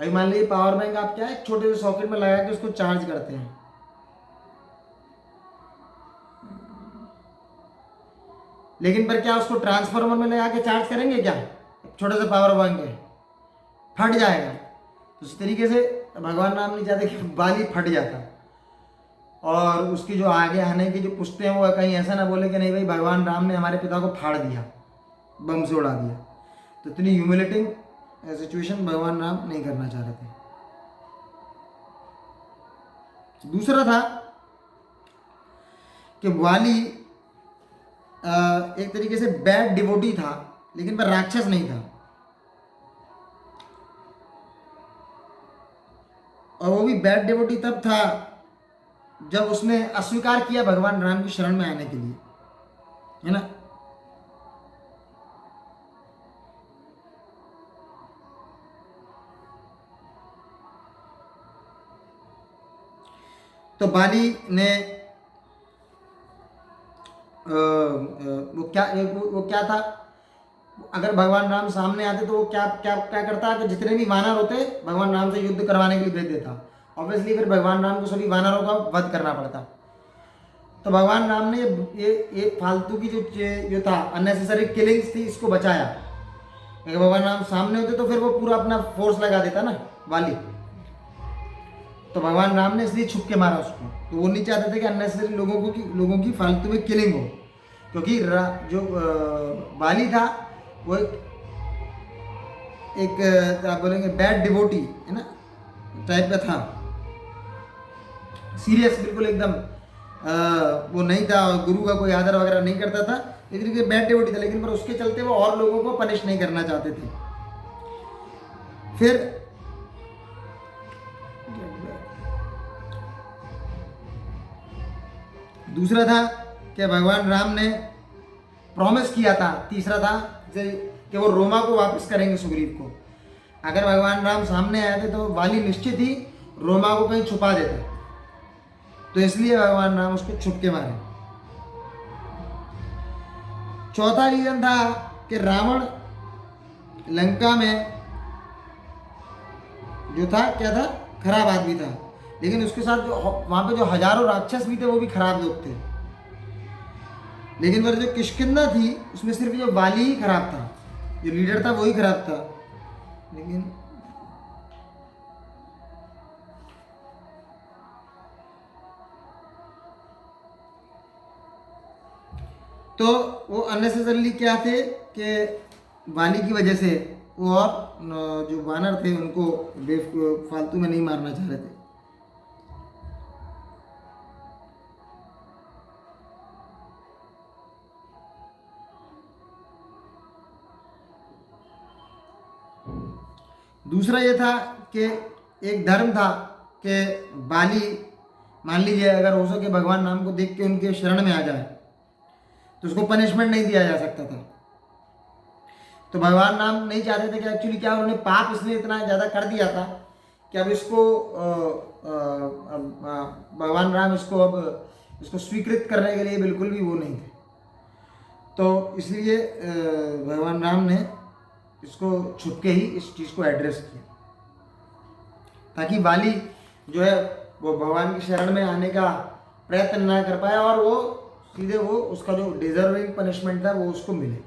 अभी मान लीजिए पावर बैंक आप क्या है, छोटे से सॉकेट में लगा के उसको चार्ज करते हैं, लेकिन पर क्या उसको ट्रांसफार्मर में लगा के चार्ज करेंगे क्या? छोटे से पावर बैंक है, फट जाएगा। तो इस तरीके से भगवान राम नहीं चाहते कि बाली फट जाता, और उसकी जो आगे आने की जो पुश्ते हैं वो कहीं ऐसा ना बोले कि नहीं भाई भगवान राम ने हमारे पिता को फाड़ दिया, बम से उड़ा दिया। तो इतनी ह्यूमिलेटिंग सिचुएशन भगवान राम नहीं करना चाह रहे थे। दूसरा था कि वाली एक तरीके से बैड डिवोटी था, लेकिन पर राक्षस नहीं था, और वो भी बैड डिवोटी तब था जब उसने अस्वीकार किया भगवान राम की शरण में आने के लिए, है ना। तो बाली ने वो क्या था, अगर भगवान राम सामने आते तो वो क्या क्या क्या करता कि जितने भी वानर होते भगवान राम से युद्ध करवाने के लिए भेज देता। ऑब्वियसली फिर भगवान राम को सभी वानरों का वध करना पड़ता। तो भगवान राम ने ये फालतू की जो था अननेसेसरी किलिंग्स थी, इसको बचाया। अगर भगवान राम सामने होते तो फिर वो पूरा अपना फोर्स लगा देता ना वाली। तो भगवान राम ने इसलिए छुप के मारा उसको। तो वो नहीं चाहते थे कि अननेसेसरी लोगों की फालतू में किलिंग हो, क्योंकि जो वाली था वो एक आप बोलेंगे बैड डिवोटी, है ना, टाइप का था, सीरियस बिल्कुल एकदम वो नहीं था, गुरु का कोई आदर वगैरह नहीं करता था, लेकिन बैड डिवोटी था। लेकिन पर उसके चलते वो और लोगों को पनिश नहीं करना चाहते थे। फिर दूसरा था कि भगवान राम ने प्रॉमिस किया था, तीसरा था कि वो रोमा को वापस करेंगे सुग्रीव को। अगर भगवान राम सामने आए थे तो वाली निश्चित ही रोमा को कहीं छुपा देता, तो इसलिए भगवान राम उसको छुप के मारे। चौथा रीजन था कि रावण लंका में जो था क्या था, खराब आदमी था, लेकिन उसके साथ जो वहां पे जो हजारों राक्षस भी थे वो भी खराब लोग थे। लेकिन वह जो किष्किंधा थी उसमें सिर्फ जो वाली ही खराब था, जो लीडर था वही खराब था। लेकिन तो वो अननेसेसरली क्या थे कि वाली की वजह से वो और जो वानर थे उनको फालतू में नहीं मारना चाह रहे थे। दूसरा ये था कि एक धर्म था कि बाली मान लीजिए अगर हो सके भगवान राम को देख के उनके शरण में आ जाए तो उसको पनिशमेंट नहीं दिया जा सकता था। तो भगवान राम नहीं चाहते थे कि एक्चुअली क्या उन्होंने पाप इसलिए इतना ज़्यादा कर दिया था कि अब इसको भगवान राम इसको स्वीकृत करने के लिए बिल्कुल भी वो नहीं थे। तो इसलिए भगवान राम ने इसको छुप के ही इस चीज़ को एड्रेस किया, ताकि वाली जो है वो भगवान की शरण में आने का प्रयत्न ना कर पाए और वो सीधे वो उसका जो डिजर्विंग पनिशमेंट था वो उसको मिले।